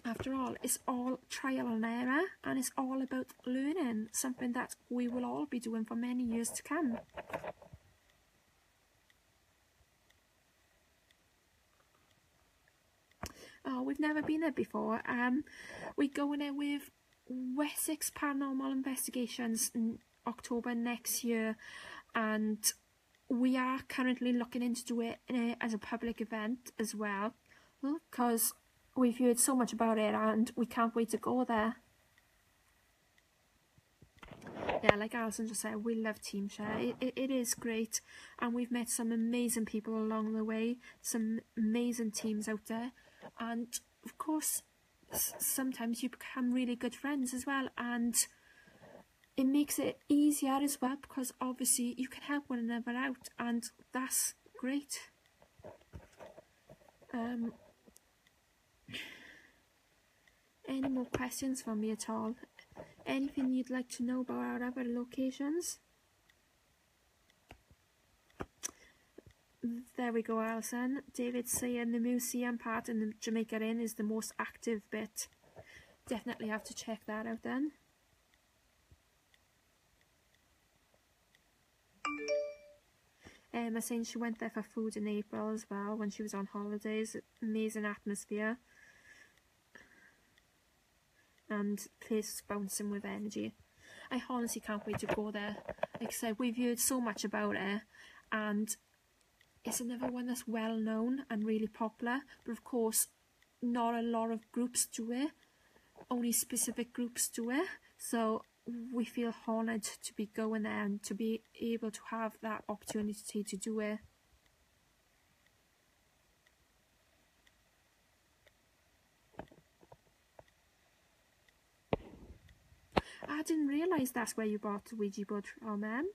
After all, it's all trial and error, and it's all about learning, something that we will all be doing for many years to come. Oh, we've never been there before. We're going there with Wessex Paranormal Investigations in October next year, and we are currently looking into doing it as a public event as well, because we've heard so much about it and we can't wait to go there. Yeah, like Alison just said, we love TeamShare. It is great, and we've met some amazing people along the way, some amazing teams out there, and of course sometimes you become really good friends as well, and it makes it easier as well, because obviously you can help one another out, and that's great. Any more questions from me at all? Anything you'd like to know about our other locations? There we go, Alison. David's saying the museum part in the Jamaica Inn is the most active bit. Definitely have to check that out then. Emma saying she went there for food in April as well when she was on holidays. Amazing atmosphere. And place bouncing with energy. I honestly can't wait to go there. Like I said, we've heard so much about it, and it's another one that's well known and really popular, but of course not a lot of groups do it, only specific groups do it, so we feel honoured to be going there and to be able to have that opportunity to do it. I didn't realise that's where you bought the Ouija board from, Em.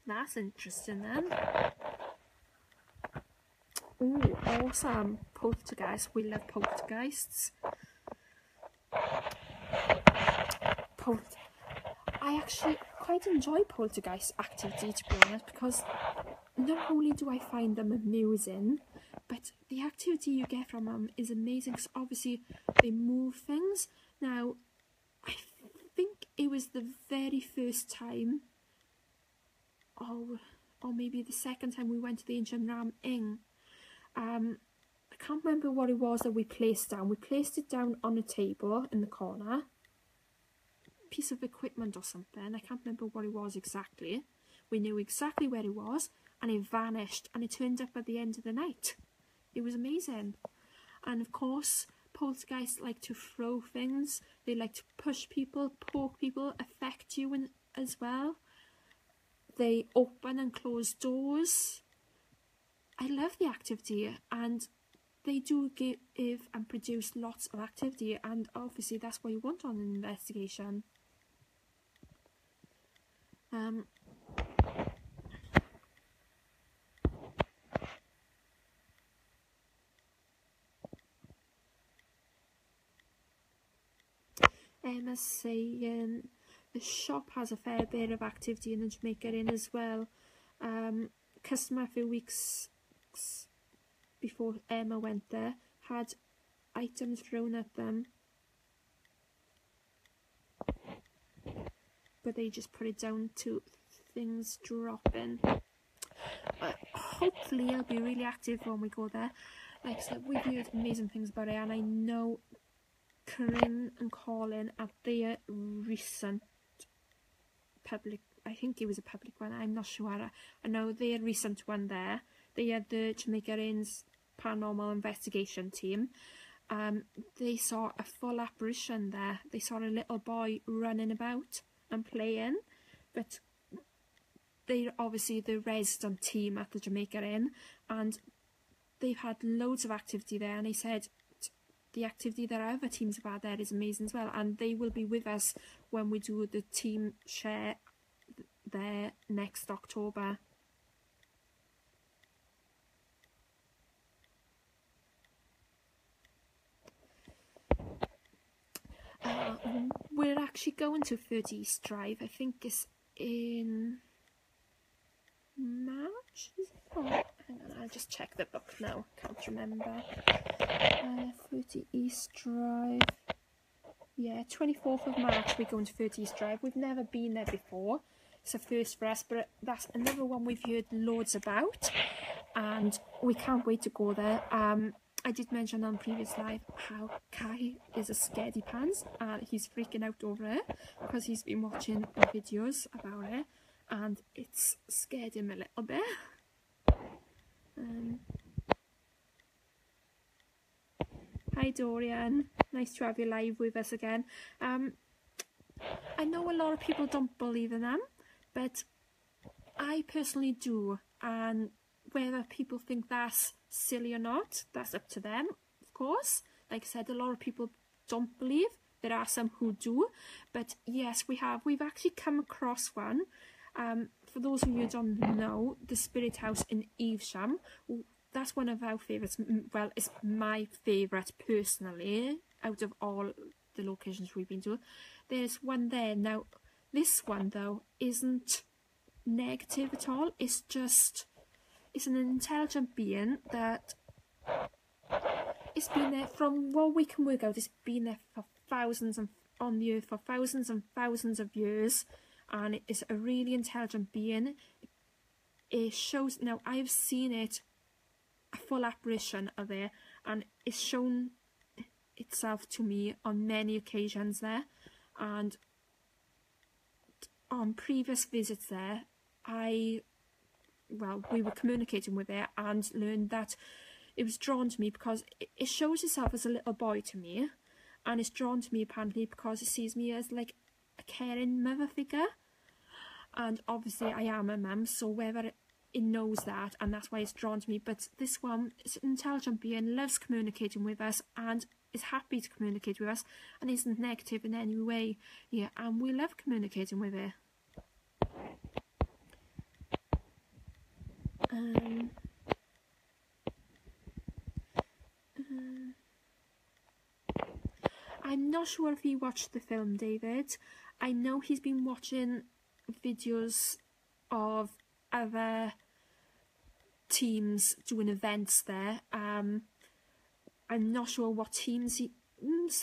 That's interesting then. Ooh, awesome. Poltergeist. We love poltergeists. I actually quite enjoy poltergeist activity, to be honest, because not only do I find them amusing, but the activity you get from them is amazing, because obviously they move things. Now, I think it was the very first time, or maybe the second time we went to the Ancient Ram Inn. I can't remember what it was that we placed down. We placed it down on a table in the corner. Piece of equipment or something. I can't remember what it was exactly. We knew exactly where it was, and it vanished, and it turned up at the end of the night. It was amazing. And of course, poltergeists like to throw things. They like to push people, poke people, affect you as well. They open and close doors. I love the activity, and they do give and produce lots of activity, and obviously that's what you want on an investigation. Emma's saying the shop has a fair bit of activity in the Jamaica Inn as well. Customer a few weeks before Emma went there had items thrown at them, but they just put it down to things dropping. Hopefully it'll be really active when we go there. Like I said, we've heard amazing things about it, and I know Corinne and Colin at their recent public, I think it was a public one, I'm not sure. I know their recent one there, they had the Jamaica Inn's paranormal investigation team. They saw a full apparition there. They saw a little boy running about and playing, but they're obviously the resident team at the Jamaica Inn, and they've had loads of activity there, and they said the activity that our other teams have had there is amazing as well, and they will be with us when we do the team share there next October. We're actually going to 30 East Drive. I think it's in March, is it? Oh, hang on, I'll just check the book now. Can't remember. 30 East Drive. Yeah, 24th of March we're going to 30 East Drive. We've never been there before. It's a first for us, but that's another one we've heard loads about, and we can't wait to go there. I did mention on previous live how Kai is a scaredy pants and he's freaking out over it because he's been watching videos about it and it's scared him a little bit. Hi Dorian, nice to have you live with us again. I know a lot of people don't believe in them, but I personally do, and whether people think that's silly or not, that's up to them, of course. Like I said, a lot of people don't believe. There are some who do, but yes, we've actually come across one. For those of you who don't know, the Spirit House in Evesham, that's one of our favourites. Well, it's my favourite personally out of all the locations we've been to. There's one there. Now, this one though isn't negative at all. It's an intelligent being that it's been there, from what we can work out, it's been there for on the earth for thousands and thousands of years, and it is a really intelligent being. It shows, now I've seen it, a full apparition of it, and it's shown itself to me on many occasions there, and on previous visits there we were communicating with it and learned that it was drawn to me because it shows itself as a little boy to me, and it's drawn to me apparently because it sees me as like a caring mother figure, and obviously I am a mum, so whether it knows that, and that's why it's drawn to me. But this one is an intelligent being, loves communicating with us and is happy to communicate with us and isn't negative in any way. Yeah, and we love communicating with it. I'm not sure if he watched the film, David. I know he's been watching videos of other teams doing events there. I'm not sure what teams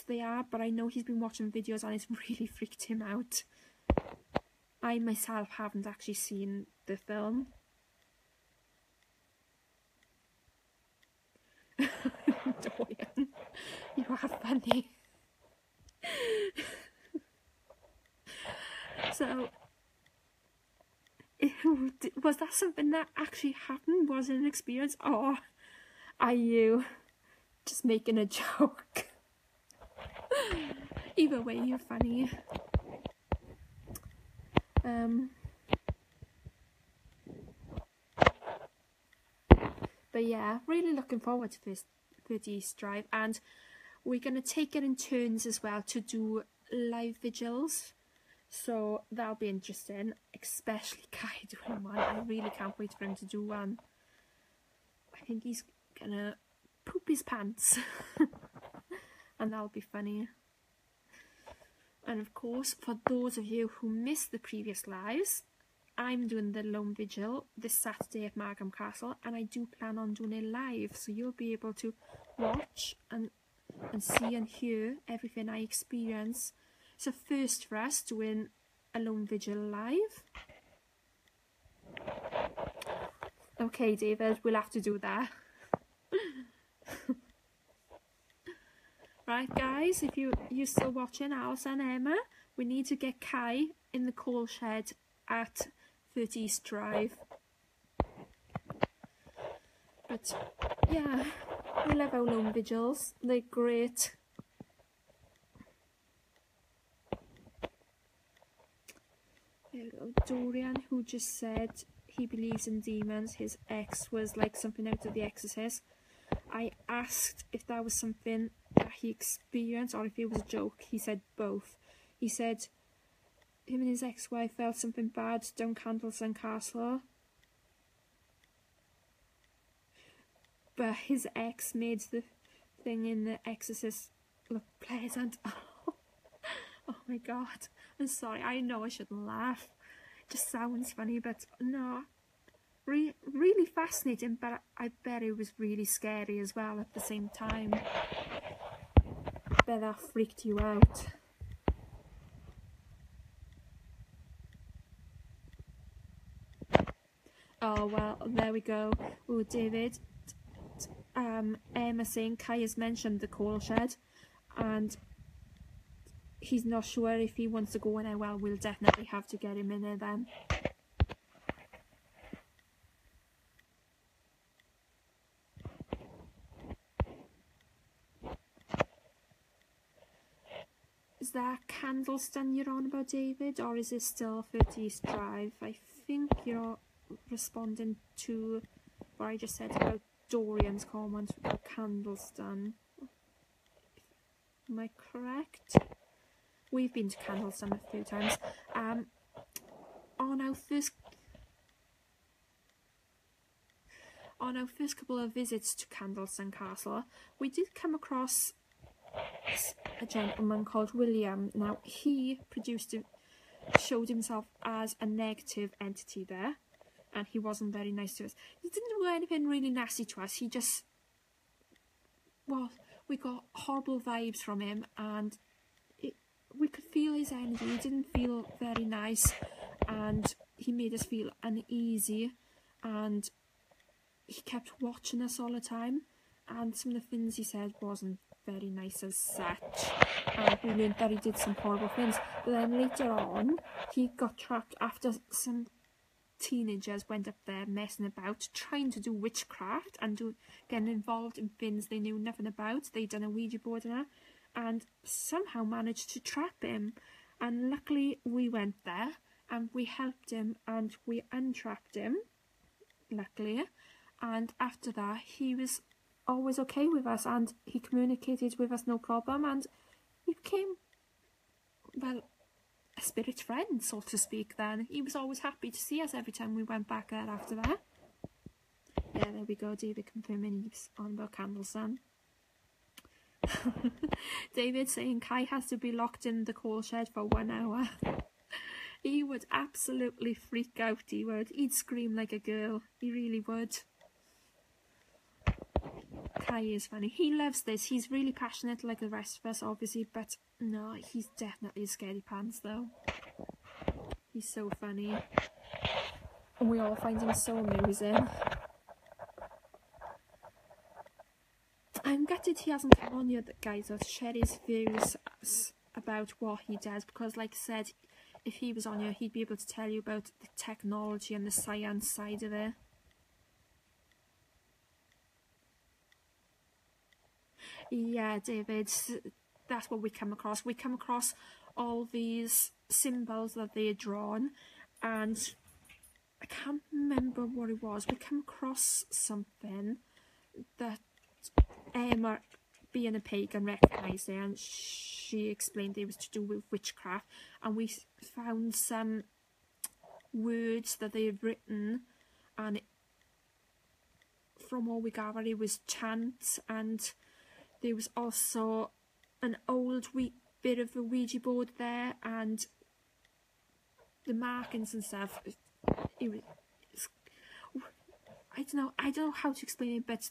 they are, but I know he's been watching videos and it's really freaked him out. I myself haven't actually seen the film. Dorian, you are funny. So, was that something that actually happened? Was it an experience? Or are you just making a joke? Either way, you're funny. But yeah, really looking forward to this 30 East Drive, and we're going to take it in turns as well to do live vigils, so that'll be interesting, especially Kai doing one. I really can't wait for him to do one. I think he's gonna poop his pants and that'll be funny. And of course, for those of you who missed the previous lives, I'm doing the Lone Vigil this Saturday at Margam Castle, and I do plan on doing it live, so you'll be able to watch and see and hear everything I experience. It's a first for us doing a Lone Vigil live. Okay, David, we'll have to do that. Right, guys, if you're still watching, Alice and Emma, we need to get Kai in the coal shed at 30 East Drive. But yeah, we love our Lone Vigils, they're great. There we go. Dorian, who just said he believes in demons, his ex was like something out of The Exorcist. I asked if that was something that he experienced or if it was a joke. He said both. He said him and his ex-wife felt something bad down Candleston Castle, but his ex made the thing in The Exorcist look pleasant. Oh my god, I'm sorry, I know I shouldn't laugh, it just sounds funny, but no, really fascinating, but I bet it was really scary as well at the same time. I bet that freaked you out. Oh well, there we go. Oh, David, Emma saying Kai has mentioned the coal shed and he's not sure if he wants to go in there. Well, we'll definitely have to get him in there then. Is that Candleston you're on about, David, or is it still 30 East Drive? I think you're responding to what I just said about Dorian's comment about Candleston. Am I correct? We've been to Candleston a few times. On our first couple of visits to Candleston Castle, we did come across a gentleman called William. Now, he showed himself as a negative entity there, and he wasn't very nice to us. He didn't do anything really nasty to us. He just, well, we got horrible vibes from him, and we could feel his energy. He didn't feel very nice, and he made us feel uneasy, and he kept watching us all the time, and some of the things he said wasn't very nice as such, and we learned that he did some horrible things. But then later on, he got trapped after some teenagers went up there messing about, trying to do witchcraft and getting involved in things they knew nothing about. They'd done a Ouija board and somehow managed to trap him. And luckily we went there and we helped him and we untrapped him, luckily. And after that, he was always okay with us and he communicated with us no problem, and he became, well, a spirit friend, so to speak. Then he was always happy to see us every time we went back there after that. Yeah, there we go, David confirming he's on about Candleston. David saying Kai has to be locked in the coal shed for 1 hour. He would absolutely freak out, he would. He'd scream like a girl, he really would. Kai is funny. He loves this. He's really passionate like the rest of us, obviously, but no, he's definitely a scaredy pants though. He's so funny. And we all find him so amusing. I'm gutted he hasn't come on yet, guys, to share his views about what he does, because like I said, if he was on here, he'd be able to tell you about the technology and the science side of it. Yeah, David, that's what we come across. We come across all these symbols that they had drawn, and I can't remember what it was. We come across something that Emma, being a pagan, recognised it, and she explained it was to do with witchcraft, and we found some words that they had written, and from what we gathered, it was chants, and there was also an old bit of a Ouija board there, and the markings and stuff. I don't know how to explain it, but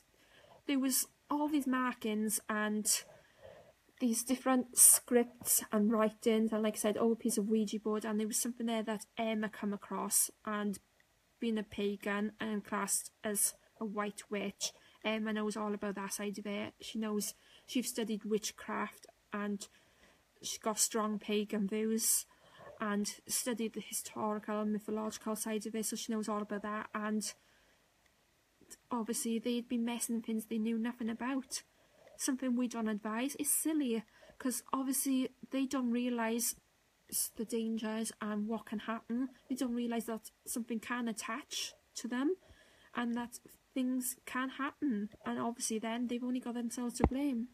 there was all these markings and these different scripts and writings, and like I said, old piece of Ouija board, and there was something there that Emma come across, and being a pagan and classed as a white witch, Emma knows all about that side of it. She knows, she's studied witchcraft and she got strong pagan views and studied the historical and mythological side of it, so she knows all about that. And obviously they'd been messing with things they knew nothing about. Something we don't advise is silly, because obviously they don't realise the dangers and what can happen. They don't realise that something can attach to them and that things can happen, and obviously then they've only got themselves to blame.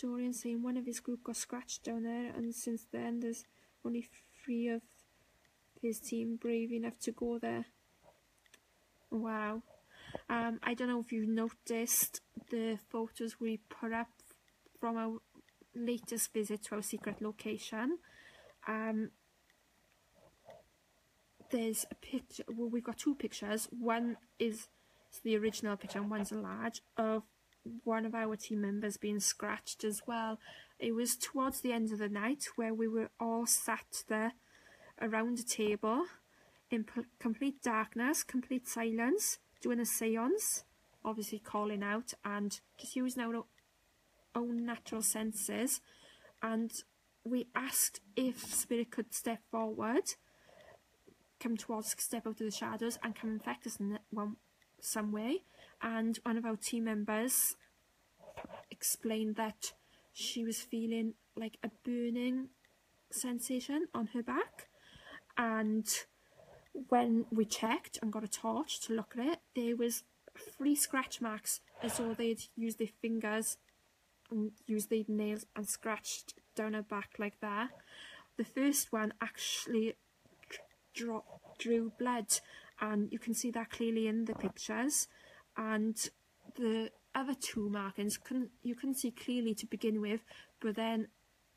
Dorian saying one of his group got scratched down there, and since then there's only 3 of his team brave enough to go there. Wow. I don't know if you've noticed the photos we put up from our latest visit to our secret location. There's a picture, well, we've got 2 pictures. One is the original picture and one's a large of one of our team members being scratched as well. It was towards the end of the night where we were all sat there around a table in complete darkness, complete silence, doing a seance, obviously calling out and just using our own natural senses. And we asked if Spirit could step forward, come towards, step out of the shadows and come infect us in some way. And one of our team members explained that she was feeling like a burning sensation on her back, and when we checked and got a torch to look at it, there was 3 scratch marks as though they'd used their fingers and used their nails and scratched down her back like that. The first one actually drew blood, and you can see that clearly in the pictures, and the other 2 markings you couldn't see clearly to begin with, but then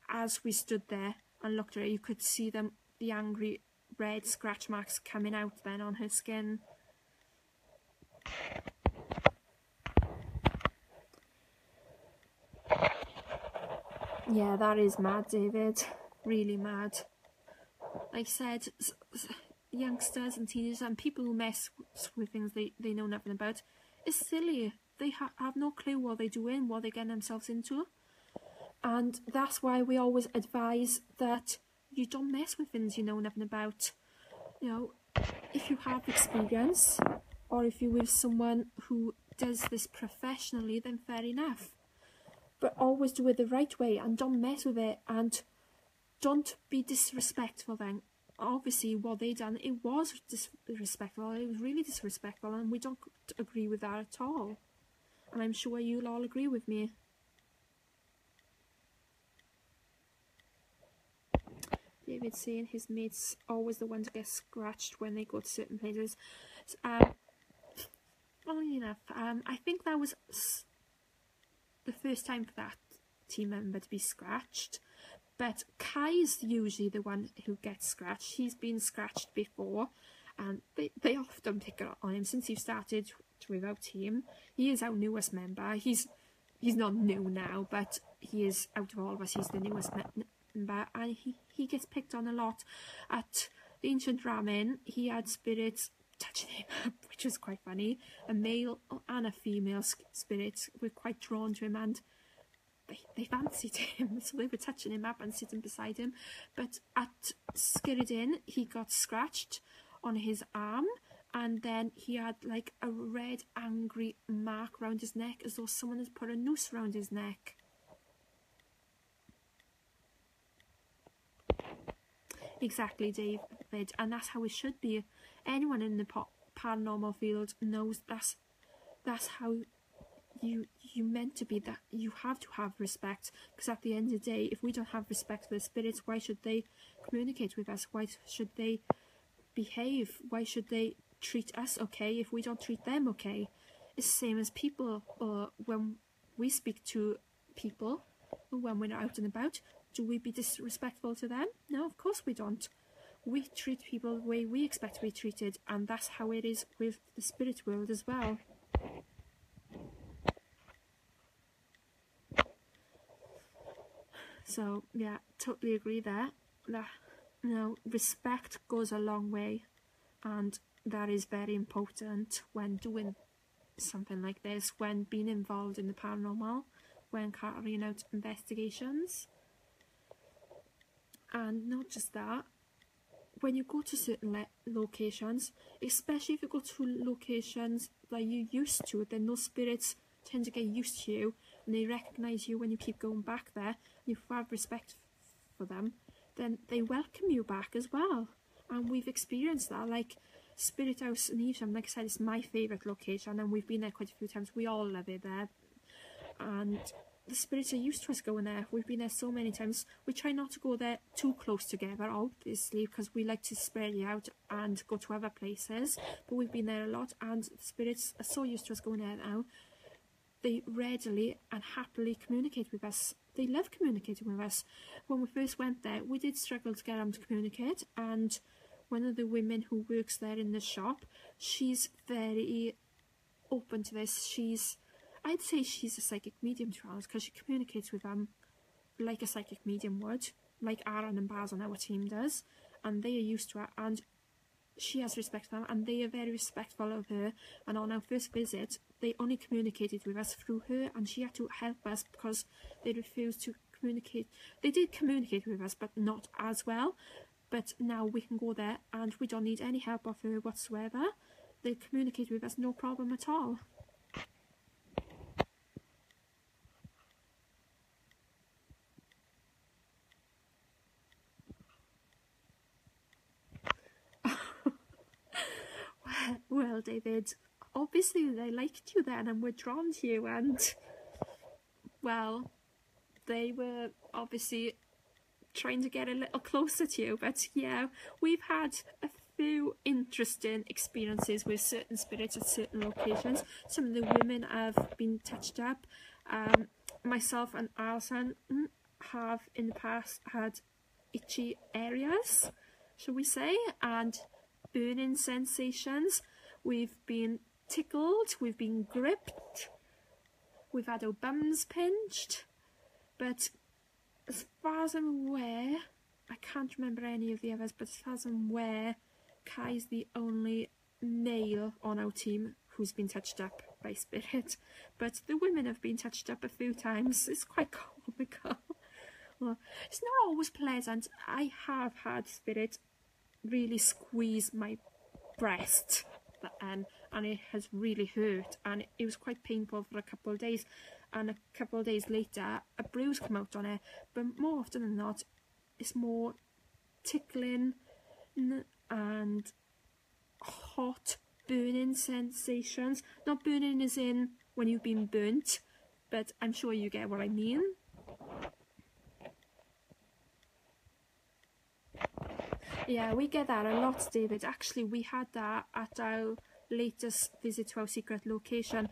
as we stood there and looked at it, you could see them, the angry red scratch marks coming out then on her skin. Yeah, that is mad, David. Really mad. Like I said, youngsters and teenagers and people who mess with things they know nothing about, it's silly. They have no clue what they're doing, what they're getting themselves into. And that's why we always advise that you don't mess with things you know nothing about. You know, if you have experience, or if you're with someone who does this professionally, then fair enough. But always do it the right way and don't mess with it, and don't be disrespectful then. Obviously what they done, it was disrespectful, it was really disrespectful, and we don't agree with that at all. And I'm sure you'll all agree with me. David saying his mates always the ones to get scratched when they go to certain places. Funnily enough, I think that was the first time for that team member to be scratched. But Kai's usually the one who gets scratched. He's been scratched before, and they often pick it on him since he started with our team. He is our newest member. He's not new now, but he is, out of all of us, he's the newest member, and he gets picked on a lot. At the Ancient Ramen, he had spirits touching him up, which was quite funny. A male and a female spirit were quite drawn to him, and they fancied him, so they were touching him up and sitting beside him. But at Skirridin, he got scratched on his arm, and then he had like a red angry mark around his neck, as though someone has put a noose around his neck. Exactly, David, and that's how it should be. Anyone in the paranormal field knows that's how you meant to be, that you have to have respect, because at the end of the day, if we don't have respect for the spirits, why should they communicate with us? Why should they behave? Why should they treat us okay if we don't treat them okay? It's the same as people, or when we speak to people, when we're out and about, do we be disrespectful to them? No, of course we don't. We treat people the way we expect to be treated, and that's how it is with the spirit world as well. So yeah, totally agree there. That, you know, respect goes a long way, and that is very important when doing something like this, when being involved in the paranormal, when carrying out investigations. And not just that, when you go to certain locations, especially if you go to locations that you're used to, then those spirits tend to get used to you, and they recognise you when you keep going back there, and you have respect for them, then they welcome you back as well. And we've experienced that, like Spirit House in Evesham, like I said, it's my favourite location, and we've been there quite a few times. We all love it there, and the spirits are used to us going there. We've been there so many times. We try not to go there too close together, obviously, because we like to spread it out and go to other places. But we've been there a lot, and the spirits are so used to us going there now. They readily and happily communicate with us. They love communicating with us. When we first went there, we did struggle to get them to communicate, and one of the women who works there in the shop, she's very open to this. I'd say she's a psychic medium to us, because she communicates with them like a psychic medium would, like Aaron and Baz on our team does, and they are used to her, and she has respect for them, and they are very respectful of her. And on our first visit, they only communicated with us through her, and she had to help us because they refused to communicate. They did communicate with us, but not as well. But now we can go there, and we don't need any help of her whatsoever. They communicate with us, no problem at all. Well, David, obviously they liked you then and were drawn to you, and, well, they were obviously trying to get a little closer to you. But yeah, we've had a few interesting experiences with certain spirits at certain locations. Some of the women have been touched up. Myself and Alison have in the past had itchy areas, shall we say, and burning sensations. We've been tickled, we've been gripped, we've had our bums pinched, but as far as I'm aware, I can't remember any of the others, but as far as I'm aware, Kai's the only male on our team who's been touched up by spirit. But the women have been touched up a few times. It's quite comical. Well, it's not always pleasant. I have had spirit really squeeze my breast, and it has really hurt, and it was quite painful for a couple of days. And a couple of days later, a bruise came out on it. But more often than not, it's more tickling and hot burning sensations. Not burning as in when you've been burnt, but I'm sure you get what I mean. Yeah, we get that a lot, David. Actually, we had that at our latest visit to our secret location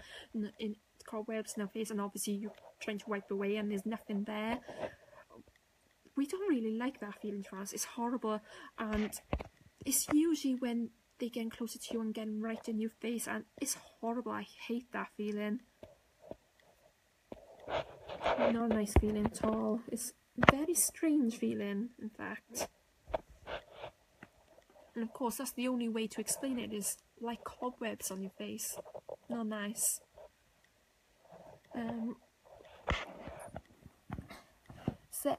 in cobwebs in our face, and obviously you're trying to wipe away and there's nothing there. We don't really like that feeling for us. It's horrible, and it's usually when they get closer to you and getting right in your face, and it's horrible. I hate that feeling. Not a nice feeling at all. It's a very strange feeling, in fact. And of course, that's the only way to explain it, is like cobwebs on your face. Not nice. So,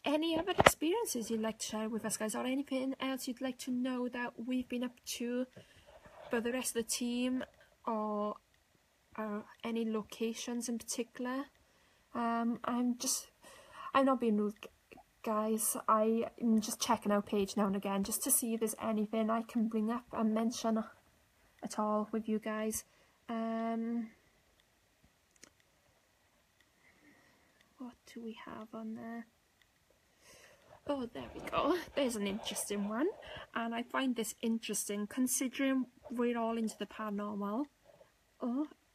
any other experiences you'd like to share with us, guys, or anything else you'd like to know that we've been up to for the rest of the team, or any locations in particular? I'm not being rude, guys. I'm just checking our page now and again just to see if there's anything I can bring up and mention at all with you guys. What do we have on there? Oh, there we go. There's an interesting one, and I find this interesting considering we're all into the paranormal,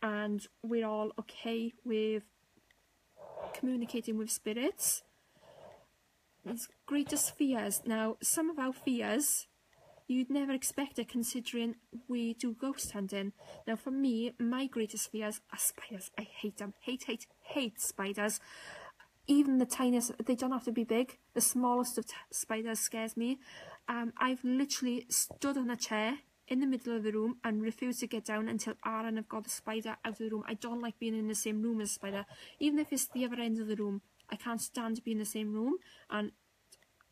and we're all okay with communicating with spirits. It's greatest fears. Now, some of our fears you'd never expect it, considering we do ghost hunting. Now, for me, my greatest fears are spiders. I hate them. Hate spiders. Even the tiniest, they don't have to be big. The smallest of spiders scares me. I've literally stood on a chair in the middle of the room and refused to get down until Aaron have got the spider out of the room. I don't like being in the same room as a spider. Even if it's the other end of the room, I can't stand to be in the same room, and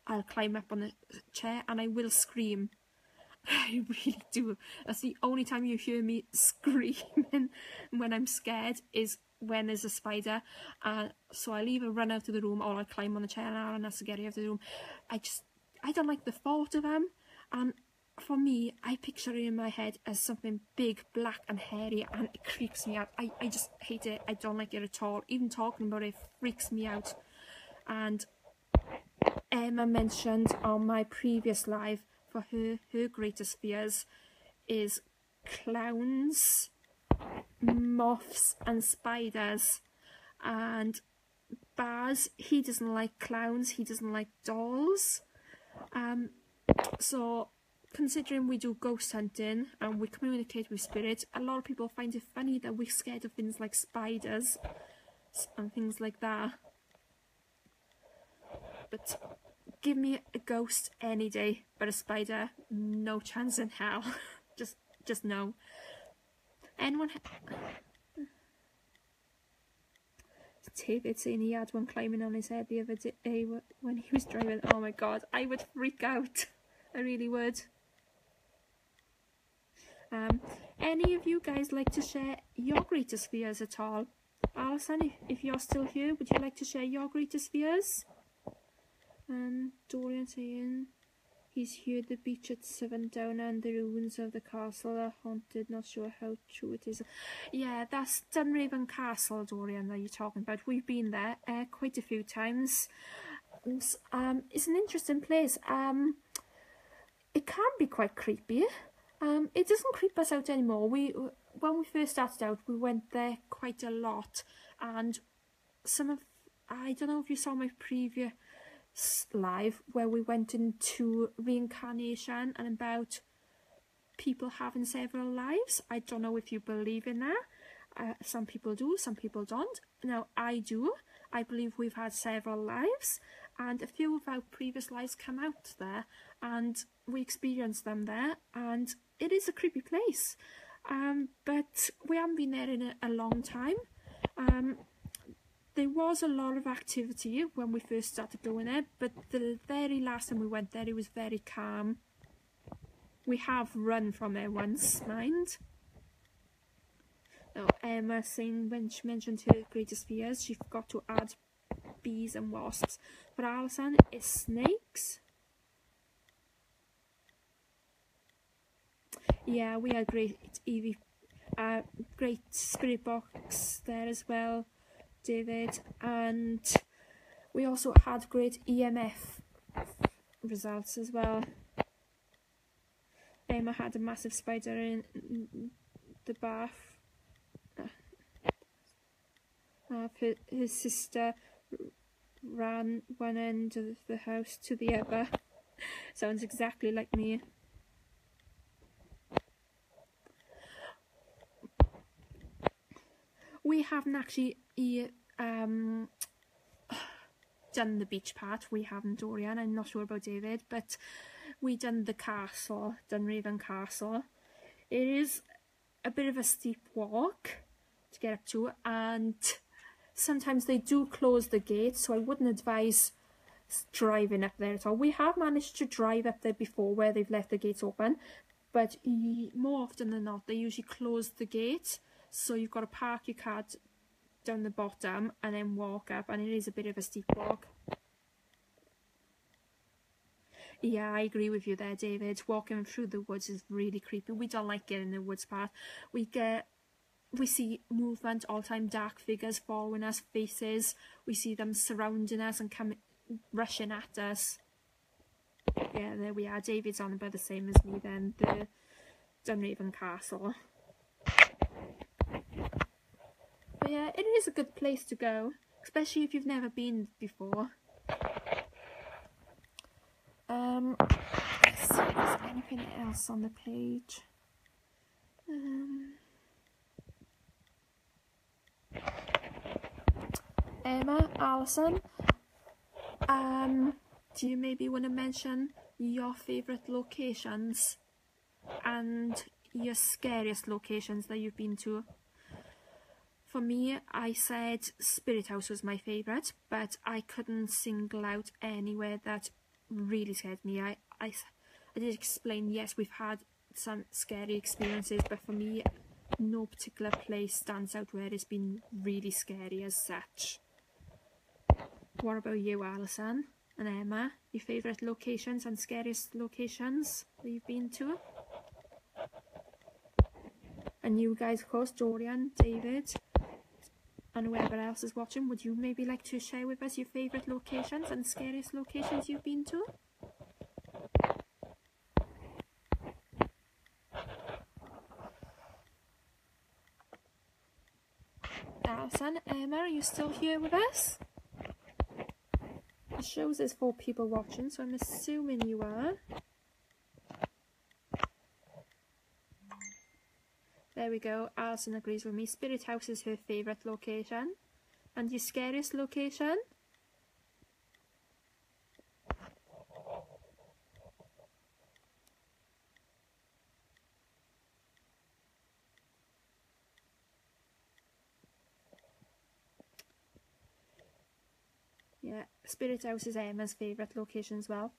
I'll climb up on the chair and I will scream. I really do. That's the only time you hear me screaming when I'm scared, is when there's a spider. So I'll either run out of the room or I'll climb on the chair and Aaron has to get out of the room. I don't like the thought of them, and for me, I picture it in my head as something big, black and hairy, and it creeps me out. I just hate it. I don't like it at all. Even talking about it freaks me out. And Emma mentioned on my previous live for her greatest fears is clowns, moths and spiders. And Baz, he doesn't like clowns, he doesn't like dolls. So considering we do ghost hunting and we communicate with spirits, a lot of people find it funny that we're scared of things like spiders and things like that. But give me a ghost any day, but a spider, no chance in hell. just no. Anyone? David saying he had one climbing on his head the other day when he was driving. Oh my god, I would freak out. I really would. Any of you guys like to share your greatest fears at all? Alison, if you're still here, would you like to share your greatest fears? Dorian saying he's here at the beach at Sevendown and the ruins of the castle are haunted, not sure how true it is. Yeah, that's Dunraven Castle, Dorian, that you're talking about. We've been there quite a few times. It's an interesting place. It can be quite creepy. It doesn't creep us out anymore. When we first started out, we went there quite a lot, and I don't know if you saw my previous live where we went into reincarnation and about people having several lives. I don't know if you believe in that. Some people do, some people don't. Now I do. I believe we've had several lives, and a few of our previous lives come out there and we experienced them there, and it is a creepy place. But we haven't been there in a long time. There was a lot of activity when we first started going there, but the very last time we went there, it was very calm. We have run from there once, mind. Oh, Emma saying when she mentioned her greatest fears, she forgot to add bees and wasps. For Alison, it's snakes. Yeah, we had great spirit box there as well, David, and we also had great EMF results as well. Emma had a massive spider in the bath. Her sister ran one end of the house to the other. Sounds exactly like me. We haven't actually done the beach part. We haven't, Dorian. I'm not sure about David, but we done the castle, Dunraven Castle. It is a bit of a steep walk to get up to, and sometimes they do close the gates, so I wouldn't advise driving up there at all. We have managed to drive up there before where they've left the gates open, but more often than not they usually close the gate, so you've got to park your car down the bottom and then walk up, and it is a bit of a steep walk. Yeah, I agree with you there, David. Walking through the woods is really creepy. We don't like getting in the woods path. We see movement all the time, dark figures following us, faces. We see them surrounding us and rushing at us. Yeah, there we are. David's on about the same as me then, the Dunraven Castle. But yeah, it is a good place to go, especially if you've never been before. Let's see if there's anything else on the page. Emma, Alison, do you maybe want to mention your favourite locations and your scariest locations that you've been to? For me, I said Spirit House was my favourite, but I couldn't single out anywhere that really scared me. I did explain, yes, we've had some scary experiences, but for me, no particular place stands out where it's been really scary as such. What about you, Alison? And Emma, your favourite locations and scariest locations that you've been to? And you guys, of course, Dorian, David, and whoever else is watching, would you maybe like to share with us your favourite locations and scariest locations you've been to? Alison, Emma, are you still here with us? It shows there's 4 people watching, so I'm assuming you are. There we go, Alison agrees with me. Spirit House is her favourite location. And your scariest location? Yeah, Spirit House is Emma's favourite location as well.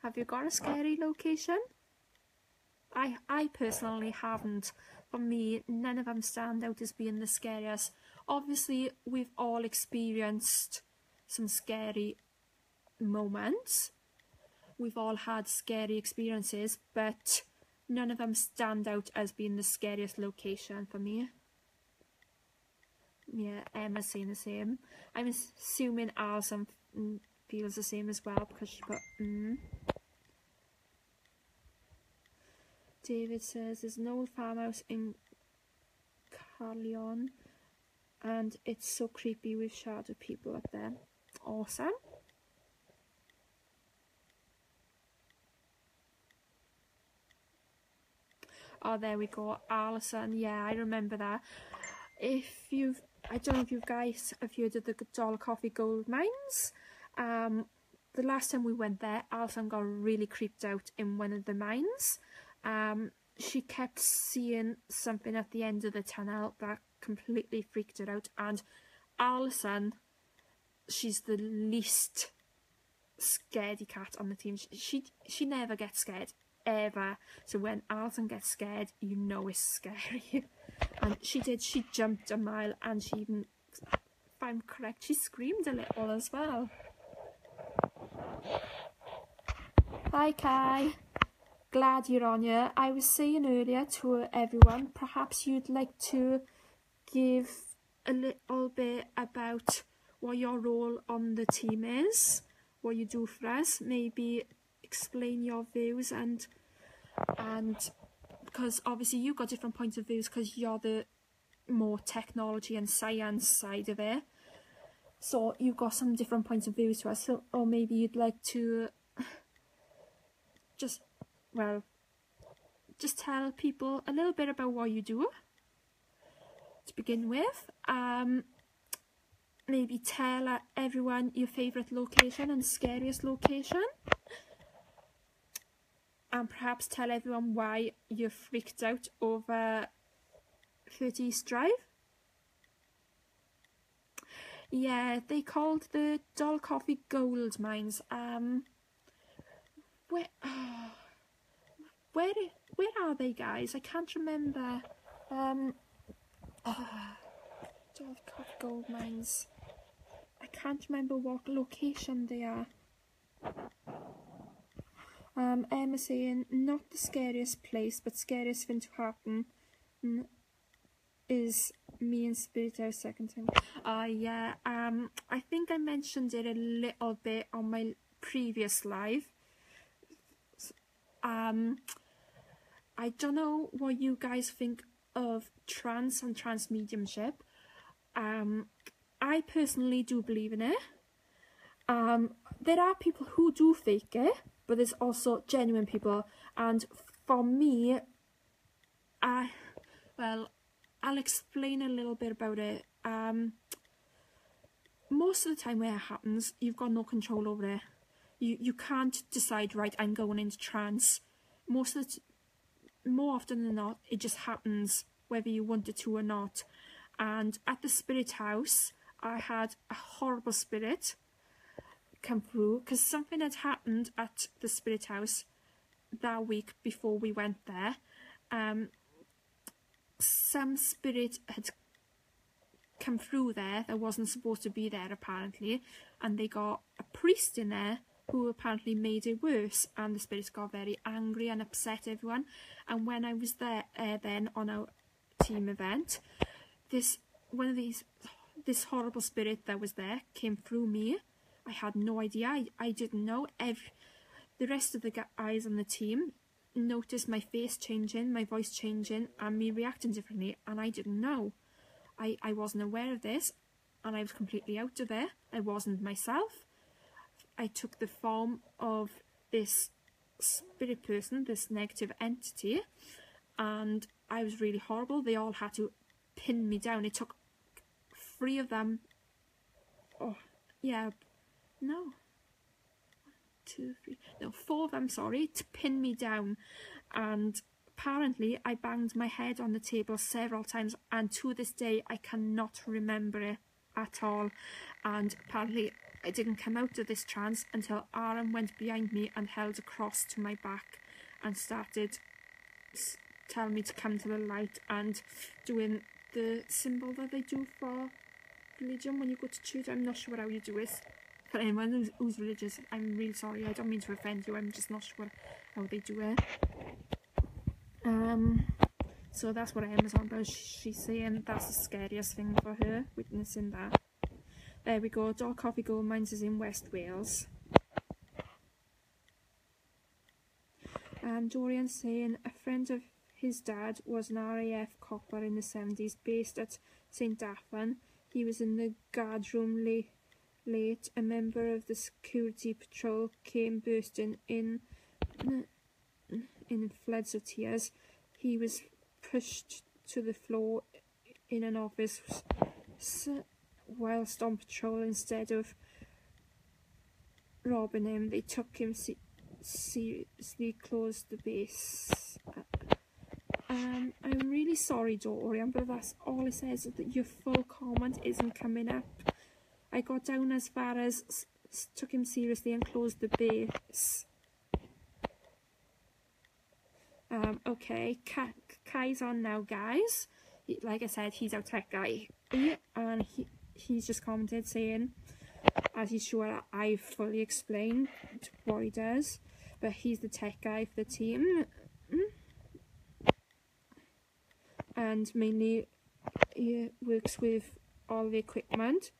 Have you got a scary location? I personally haven't. For me, none of them stand out as being the scariest. Obviously, we've all experienced some scary moments. We've all had scary experiences, but none of them stand out as being the scariest location for me. Yeah, Emma's saying the same. I'm assuming Alison feels the same as well because she put David says there's an old farmhouse in Carleon and it's so creepy with shadow people up there. Awesome. Oh, there we go, Alison. Yeah, I remember that. I don't know if you guys have heard of the Dollar Gold Mines. The last time we went there, Alison got really creeped out in one of the mines. She kept seeing something at the end of the tunnel that completely freaked her out. And Alison, she's the least scaredy cat on the team. She never gets scared, ever. So when Alison gets scared, you know it's scary. And she jumped a mile, and she even, if I'm correct, she screamed a little as well. Hi Kai, glad you're on here. I was saying earlier to everyone, perhaps you'd like to give a little bit about what your role on the team is, what you do for us, maybe explain your views and because obviously you've got different points of views because you're the more technology and science side of it. So you've got some different points of views to us. So, or maybe you'd like to just tell people a little bit about what you do to begin with. Maybe tell everyone your favourite location and scariest location. And perhaps tell everyone why you're freaked out over 30 East Drive. Yeah, they called the Dollar Gold Mines. Where are they, guys? I can't remember. Dollar Gold Mines. I can't remember what location they are. Emma saying, not the scariest place, but scariest thing to happen is me and Spirit House second time. Yeah, I think I mentioned it a little bit on my previous live. I don't know what you guys think of trance and trance mediumship. I personally do believe in it. There are people who do fake it, but there's also genuine people. And for me, I'll explain a little bit about it. Most of the time when it happens, you've got no control over it. You can't decide, right, I'm going into trance. More often than not, it just happens whether you want it to or not. And at the Spirit House, I had a horrible spirit come through because something had happened at the Spirit House that week before we went there. Some spirit had come through there that wasn't supposed to be there apparently, and they got a priest in there who apparently made it worse, and the spirits got very angry and upset everyone. And when I was there then on our team event, this horrible spirit that was there came through me. I had no idea. I didn't know. The rest of the guys on the team noticed my face changing, my voice changing, and me reacting differently, and I didn't know. I wasn't aware of this, and I was completely out of it. I wasn't myself. I took the form of this spirit person, this negative entity, and I was really horrible. They all had to pin me down. It took 3 of them. Oh, yeah, no. 2, 3, no, 4 of them, sorry, to pin me down. And apparently I banged my head on the table several times, and to this day I cannot remember it at all. And apparently I didn't come out of this trance until Aaron went behind me and held a cross to my back and started telling me to come to the light and doing the symbol that they do for religion when you go to church. I'm not sure how you do it. For anyone who's religious, I'm really sorry. I don't mean to offend you. I'm just not sure how they do it. So that's what Emma's on about. She's saying that's the scariest thing for her, witnessing that. There we go. Dark Coffee Gold Mines is in West Wales. And Dorian's saying a friend of his dad was an RAF copper in the 70s based at St Daffan. He was in the guard room late. A member of the security patrol came bursting in floods of tears. He was pushed to the floor in an office whilst on patrol. Instead of robbing him, they took him seriously, closed the base. I'm really sorry, Dorian, but that's all it says. That your full comment isn't coming up. I got down as far as took him seriously and closed the base. Okay, Kai's on now, guys. Like I said, he's our tech guy, and he's just commented saying, as he's sure I've fully explained what he does, but he's the tech guy for the team, and mainly he works with all the equipment.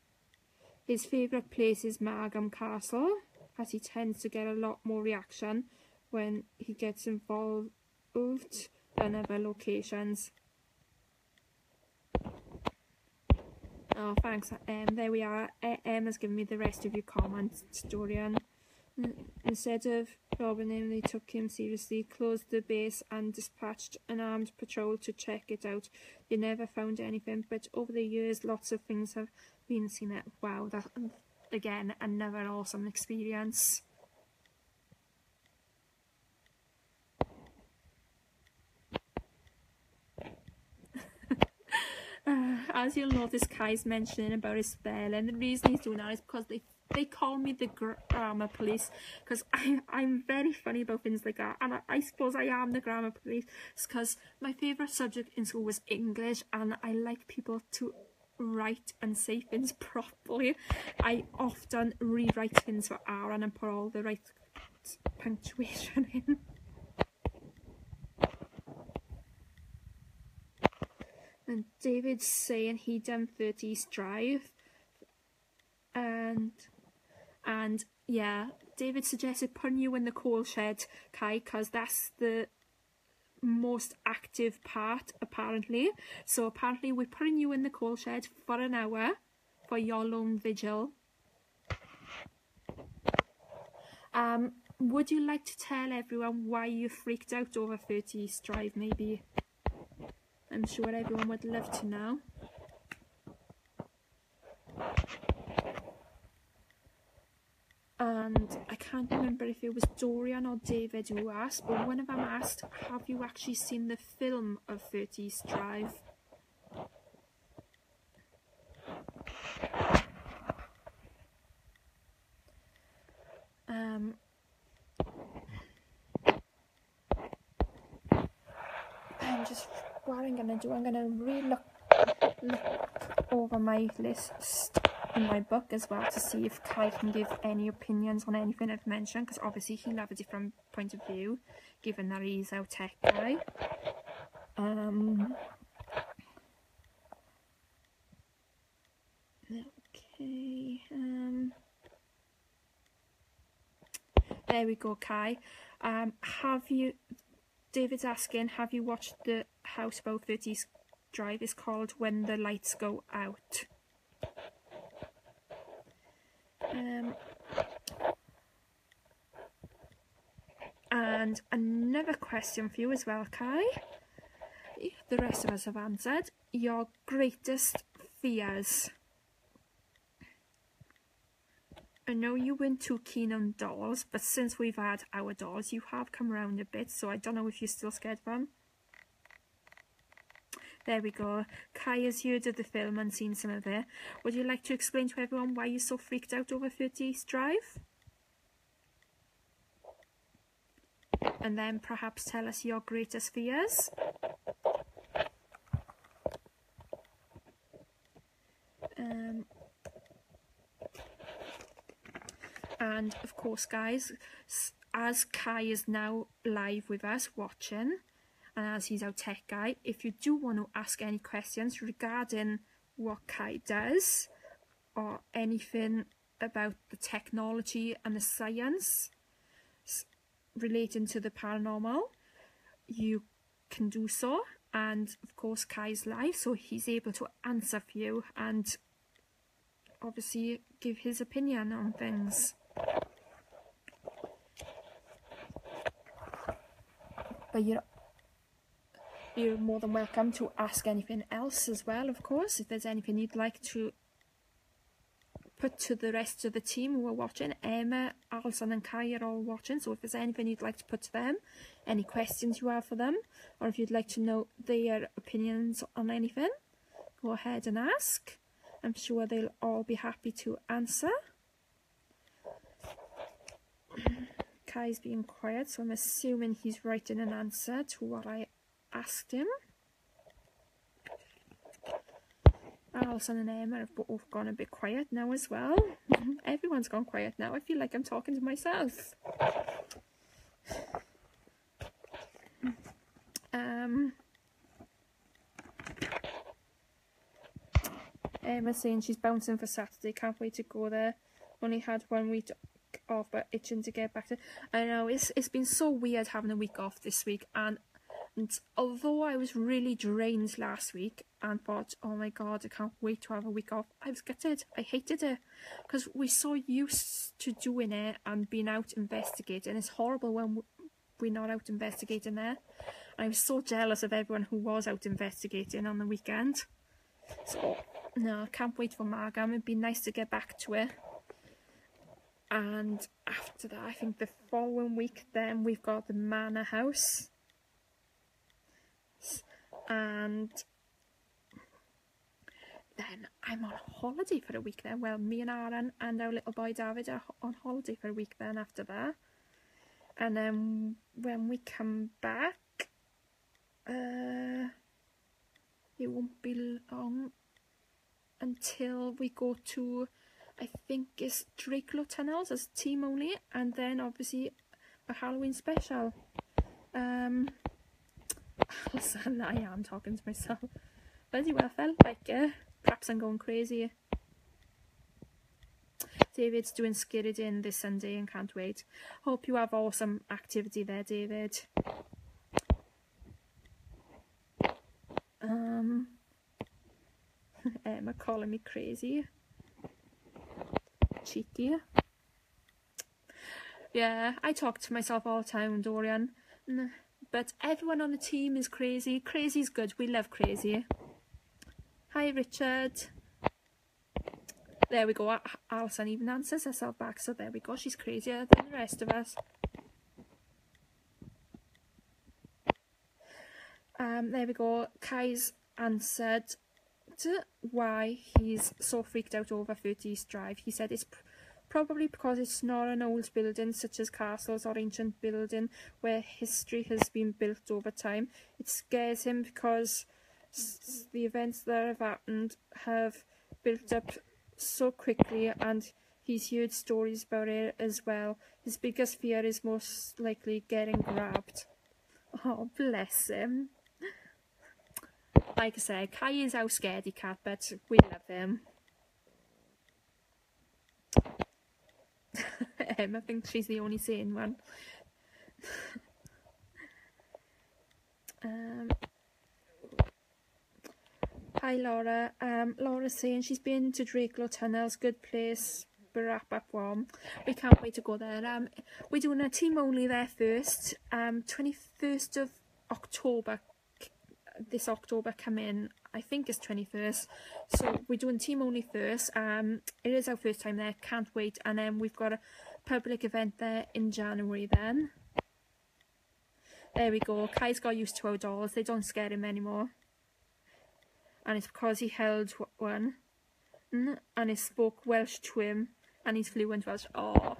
His favourite place is Margam Castle, as he tends to get a lot more reaction when he gets involved than other locations. Oh, thanks. There we are. Emma's given me the rest of your comments, Dorian. Instead of robbing him, they took him seriously, closed the base and dispatched an armed patrol to check it out. They never found anything, but over the years lots of things have been seen. Wow, that again, another awesome experience. As you'll notice, Kai's mentioning about his spell, and the reason he's doing that is because they call me the grammar police, because I'm very funny about things like that, and I suppose I am the grammar police because my favourite subject in school was English, and I like people to write and say things properly. I often rewrite things for Aaron and put all the right punctuation in. And David's saying he done 30s Drive, and yeah, David suggested putting you in the coal shed, Kai, because that's the most active part apparently. So apparently we're putting you in the coal shed for an hour for your lone vigil. Would you like to tell everyone why you freaked out over 30s Drive, maybe? I'm sure everyone would love to know. And I can't remember if it was Dorian or David who asked, but one of them asked, have you actually seen the film of 30s Drive? What I'm going to do, I'm going to re-look look over my list in my book as well to see if Kai can give any opinions on anything I've mentioned, because obviously he'll have a different point of view given that he's our tech guy. Okay, there we go, Kai. David's asking, have you watched the Houseboat 30 Drive? It's called When the Lights Go Out. And another question for you as well, Kai. The rest of us have answered. Your greatest fears. I know you weren't too keen on dolls, but since we've had our dolls, you have come around a bit, so I don't know if you're still scared of them. There we go. Kai has heard of the film and seen some of it. Would you like to explain to everyone why you're so freaked out over 30 East Drive? And then perhaps tell us your greatest fears. And of course, guys, as Kai is now live with us watching, and as he's our tech guy, if you do want to ask any questions regarding what Kai does or anything about the technology and the science relating to the paranormal, you can do so. And of course, Kai's live, so he's able to answer for you and obviously give his opinion on things. But you're more than welcome to ask anything else as well, of course. If there's anything you'd like to put to the rest of the team who are watching, Emma, Alison and Kai are all watching, so if there's anything you'd like to put to them, any questions you have for them, or if you'd like to know their opinions on anything, go ahead and ask. I'm sure they'll all be happy to answer. Kai's being quiet, so I'm assuming he's writing an answer to what I asked him. Alison and Emma have both gone a bit quiet now as well. Everyone's gone quiet now. I feel like I'm talking to myself. Emma's saying she's bouncing for Saturday. Can't wait to go there. Only had 1 week off, but itching to get back to. I know it's been so weird having a week off this week, and although I was really drained last week and thought, oh my god, I can't wait to have a week off, I was gutted. I hated it because we're so used to doing it and being out investigating. It's horrible when we're not out investigating there. I was so jealous of everyone who was out investigating on the weekend. So no, I can't wait for Margam. It'd be nice to get back to it. And after that, I think the following week then we've got the Manor House. And then I'm on holiday for a week then. Well, me and Aaron and our little boy David are on holiday for a week then after that. And then when we come back, it won't be long until we go to, I think it's Drakelow Tunnels as team only, and then obviously a Halloween special. Listen, I am talking to myself. Bloody well felt like it. Perhaps I'm going crazy. David's doing Skirridin this Sunday and can't wait. Hope you have awesome activity there, David. Emma calling me crazy. Cheeky. Yeah, I talk to myself all the time, Dorian. But everyone on the team is crazy. Crazy's good. We love crazy. Hi, Richard. There we go. Alison even answers herself back. So there we go. She's crazier than the rest of us. There we go. Kai's answered why he's so freaked out over 30 East Drive. He said it's probably because it's not an old building such as castles or ancient building where history has been built over time. It scares him because the events that have happened have built up so quickly, and he's heard stories about it as well. His biggest fear is most likely getting grabbed. Oh, bless him. Like I said, Kai is our scaredy cat, but we love him. I think she's the only sane one. Hi Laura. Laura's saying she's been to Drakelow Tunnels, good place, Barapa warm. We can't wait to go there. We're doing a team only there first. 21st of October. This October come in, I think it's 21st, so we're doing team only first. It is our first time there, can't wait, and then we've got a public event there in January then. There we go, Kai's got used to our dolls, they don't scare him anymore, and it's because he held one and he spoke Welsh to him and he's fluent Welsh. Oh,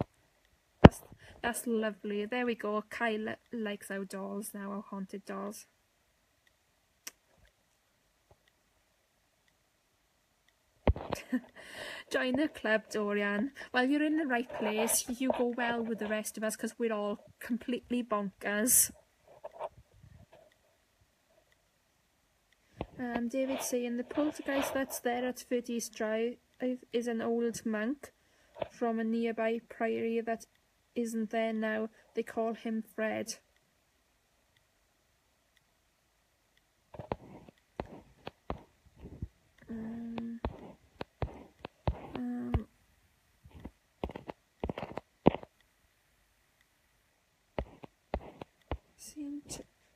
that's lovely. There we go, Kai likes our dolls now, our haunted dolls. Join the club, Dorian. Well, you're in the right place. You go well with the rest of us because we're all completely bonkers. David's saying the poltergeist that's there at 30th Drive is an old monk from a nearby priory that isn't there now. They call him Fred.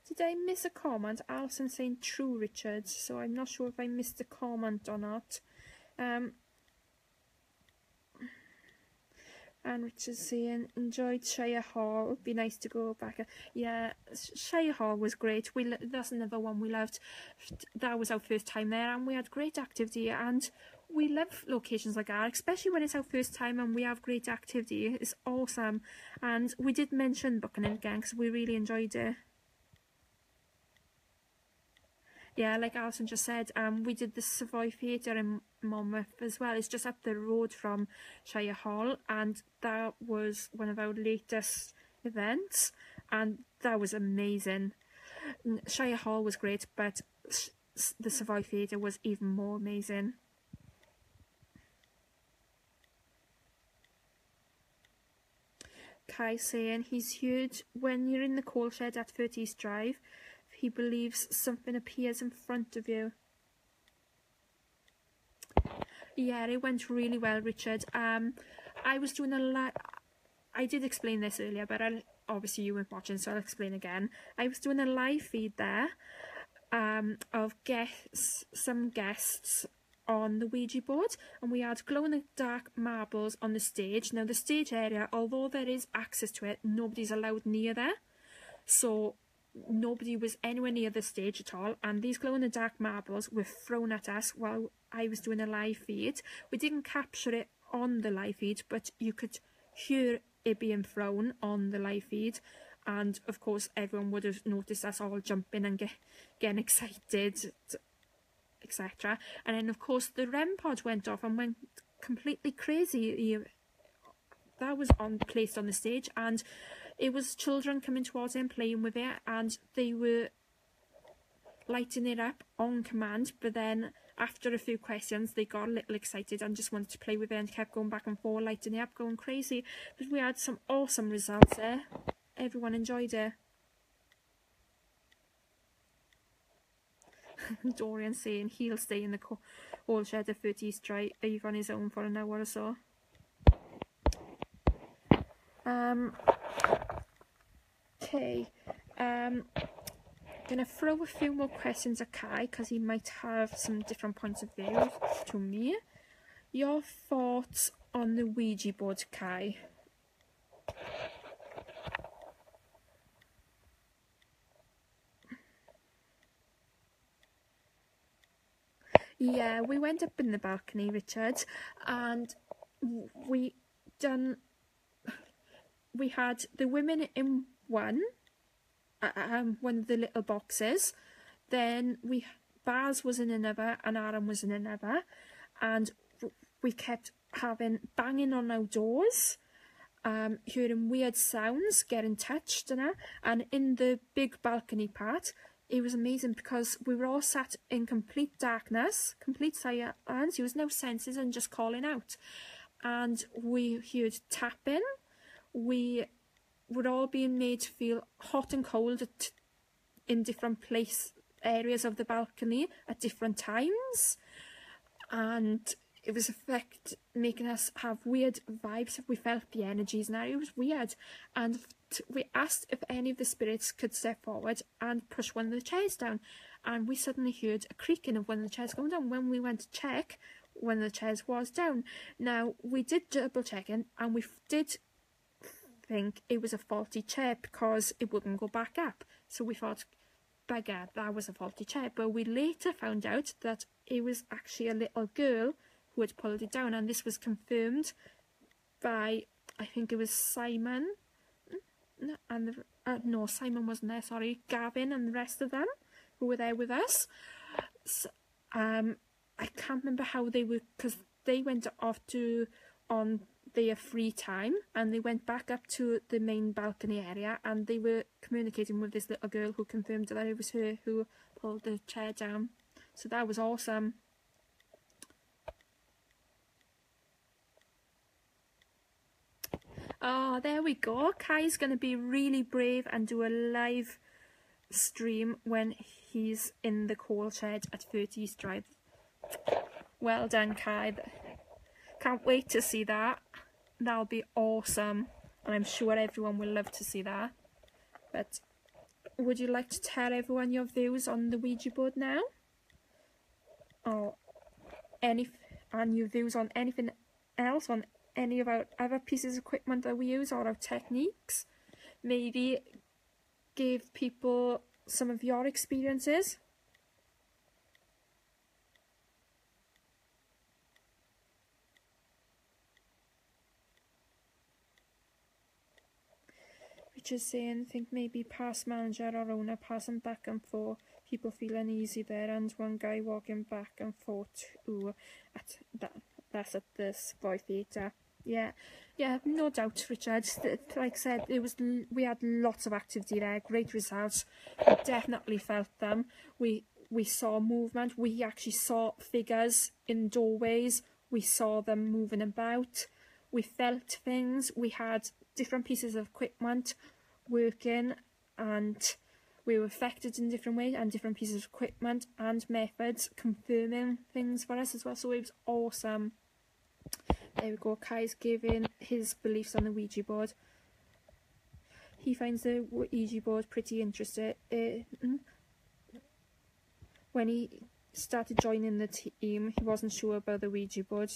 Did I miss a comment? Alison saying true, Richard, so I'm not sure if I missed a comment or not. And Richard's saying enjoyed Shire Hall, be nice to go back. Yeah, Shire Hall was great. That's another one we loved. That was our first time there, and we had great activity, and we love locations like that, especially when it's our first time and we have great activity. It's awesome. And we did mention booking it again because we really enjoyed it. Yeah, like Alison just said, we did the Savoy Theatre in Monmouth as well. It's just up the road from Shire Hall, and that was one of our latest events, and that was amazing. Shire Hall was great, but the Savoy Theatre was even more amazing. Kai saying he's heard when you're in the coal shed at 30th Drive, he believes something appears in front of you. Yeah, it went really well, Richard. I was doing I did explain this earlier, but obviously you weren't watching, so I'll explain again. I was doing a live feed there of some guests on the Ouija board, and we had glow-in-the-dark marbles on the stage. Now the stage area, although there is access to it, nobody's allowed near there, so nobody was anywhere near the stage at all, and these glow-in-the-dark marbles were thrown at us while I was doing a live feed. We didn't capture it on the live feed, but you could hear it being thrown on the live feed, and of course everyone would have noticed us all jumping and getting excited, etc. And then of course the REM pod went off and went completely crazy. That was placed on the stage, and it was children coming towards it and playing with it, and they were lighting it up on command, but then after a few questions they got a little excited and just wanted to play with it and kept going back and forth, lighting it up, going crazy. But we had some awesome results there. Everyone enjoyed it. Dorian saying he'll stay in the coal shed at 30th Drive on his own for an hour or so. Okay, gonna throw a few more questions at Kai because he might have some different points of view to me. Your thoughts on the Ouija board, Kai? Yeah, we went up in the balcony, Richard, and we had the women in one of the little boxes. Then Baz was in another and Aaron was in another, and we kept having banging on our doors, hearing weird sounds, getting touched, and in the big balcony part, it was amazing because we were all sat in complete darkness, complete silence. There was no senses and just calling out, and we heard tapping. We were all being made to feel hot and cold in different areas of the balcony at different times, and it was making us have weird vibes. We felt the energies now. It was weird, and we asked if any of the spirits could step forward and push one of the chairs down, and we suddenly heard a creaking of one of the chairs going down. When we went to check, one of the chairs was down. Now, we did double checking, and we did think it was a faulty chair because it wouldn't go back up. So we thought, bugger, that was a faulty chair. But we later found out that it was actually a little girl who had pulled it down, and this was confirmed by, I think it was Simon, and no, Simon wasn't there, sorry, Gavin and the rest of them who were there with us. So, I can't remember how they were, because they went off on their free time, and they went back up to the main balcony area, and they were communicating with this little girl who confirmed that it was her who pulled the chair down. So that was awesome. Oh, there we go. Kai's going to be really brave and do a live stream when he's in the coal shed at 30th Drive. Well done, Kai. Can't wait to see that. That'll be awesome. And I'm sure everyone will love to see that. But would you like to tell everyone your views on the Ouija board now? Or and your views on anything else, on any of our other pieces of equipment that we use, or our techniques? Maybe give people some of your experiences. Richard's saying, think maybe past manager or owner passing back and forth, people feel uneasy there, and one guy walking back and forth. Ooh, that's at the Savoy Theatre. Yeah, no doubt, Richard. Like I said, we had lots of activity there, great results. We definitely felt them. We saw movement. We actually saw figures in doorways. We saw them moving about. We felt things. We had different pieces of equipment working, and we were affected in different ways, and different pieces of equipment and methods confirming things for us as well. So it was awesome. There we go. Kai's giving his beliefs on the Ouija board. He finds the Ouija board pretty interesting. When he started joining the team, he wasn't sure about the Ouija board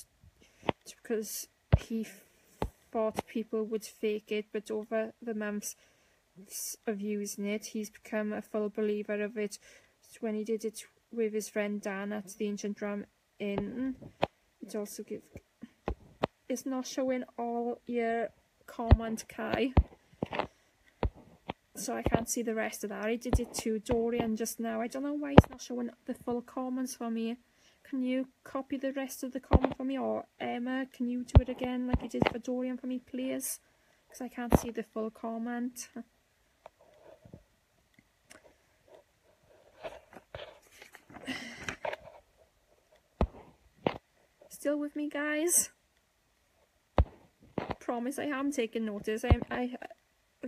because he thought people would fake it, but over the months of using it, he's become a full believer of it. When he did it with his friend Dan at the Ancient Drum Inn, it also gives. It's not showing all your comment, Kai, so I can't see the rest of that. I did it to Dorian just now. I don't know why it's not showing the full comments for me. Can you copy the rest of the comment for me, or Emma, can you do it again like you did for Dorian for me, please? Because I can't see the full comment. Still with me, guys? Promise I am taking notice. I've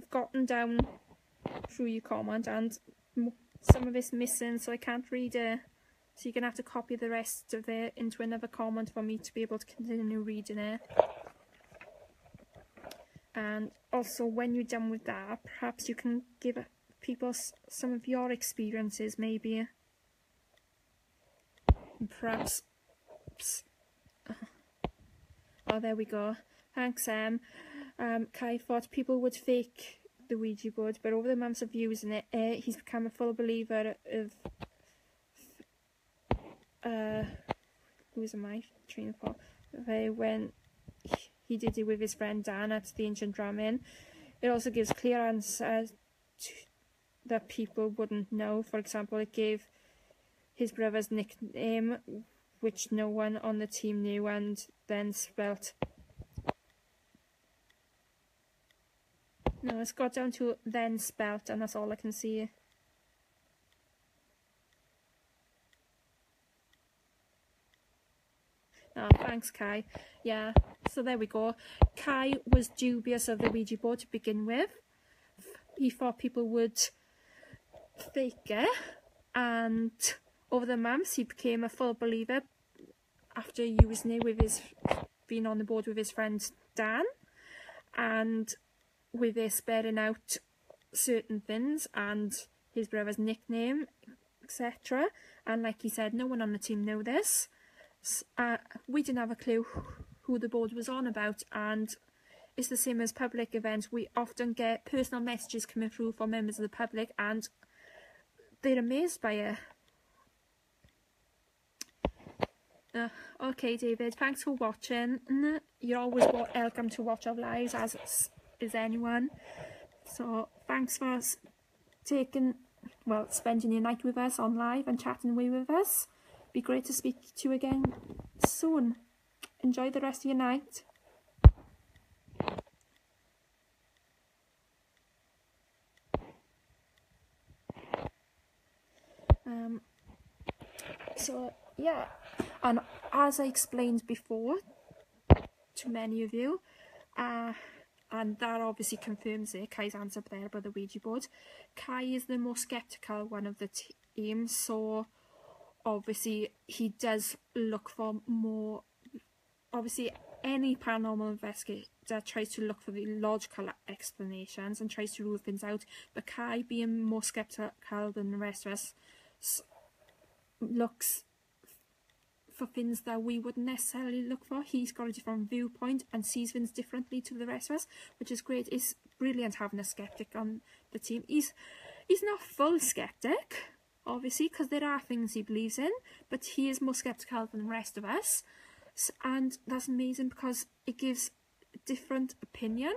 gotten down through your comment, and some of it's missing, so I can't read it. So you're going to have to copy the rest of it into another comment for me to be able to continue reading it. And also, when you're done with that, perhaps you can give people some of your experiences, maybe. Perhaps. Oops. Oh, there we go. Thanks, Kai thought people would fake the Ouija board, but over the months of using it, he's become a full believer of. Losing my train of thought. When he did it with his friend Dan at the Ancient Drum Inn, it also gives clear answers that people wouldn't know. For example, it gave his brother's nickname, which no one on the team knew, and then spelt. No, it's got down to then spelt, and that's all I can see. Oh, thanks, Kai. Yeah, so there we go. Kai was dubious of the Ouija board to begin with. He thought people would fake it, and over the months he became a full believer after using it with being on the board with his friend Dan, and with it spelling out certain things and his brother's nickname, etc. And like he said, no one on the team knew this. We didn't have a clue who the board was on about, and it's the same as public events. We often get personal messages coming through from members of the public, and they're amazed by it. Okay, David, thanks for watching. You're always welcome to watch our lives, as is anyone. So thanks for spending your night with us on live and chatting away with us. Be great to speak to you again soon. Enjoy the rest of your night. So yeah, and as I explained before to many of you, and that obviously confirms it, Kai's answer there about the Ouija board. Kai is the most sceptical one of the team, so obviously he does look for more. Obviously, any paranormal investigator tries to look for the logical explanations and tries to rule things out, but Kai, being more sceptical than the rest of us, looks for things that we wouldn't necessarily look for. He's got a different viewpoint and sees things differently to the rest of us, which is great. It's brilliant having a skeptic on the team. He's not full skeptic, obviously, because there are things he believes in, but he is more skeptical than the rest of us, and that's amazing because it gives a different opinion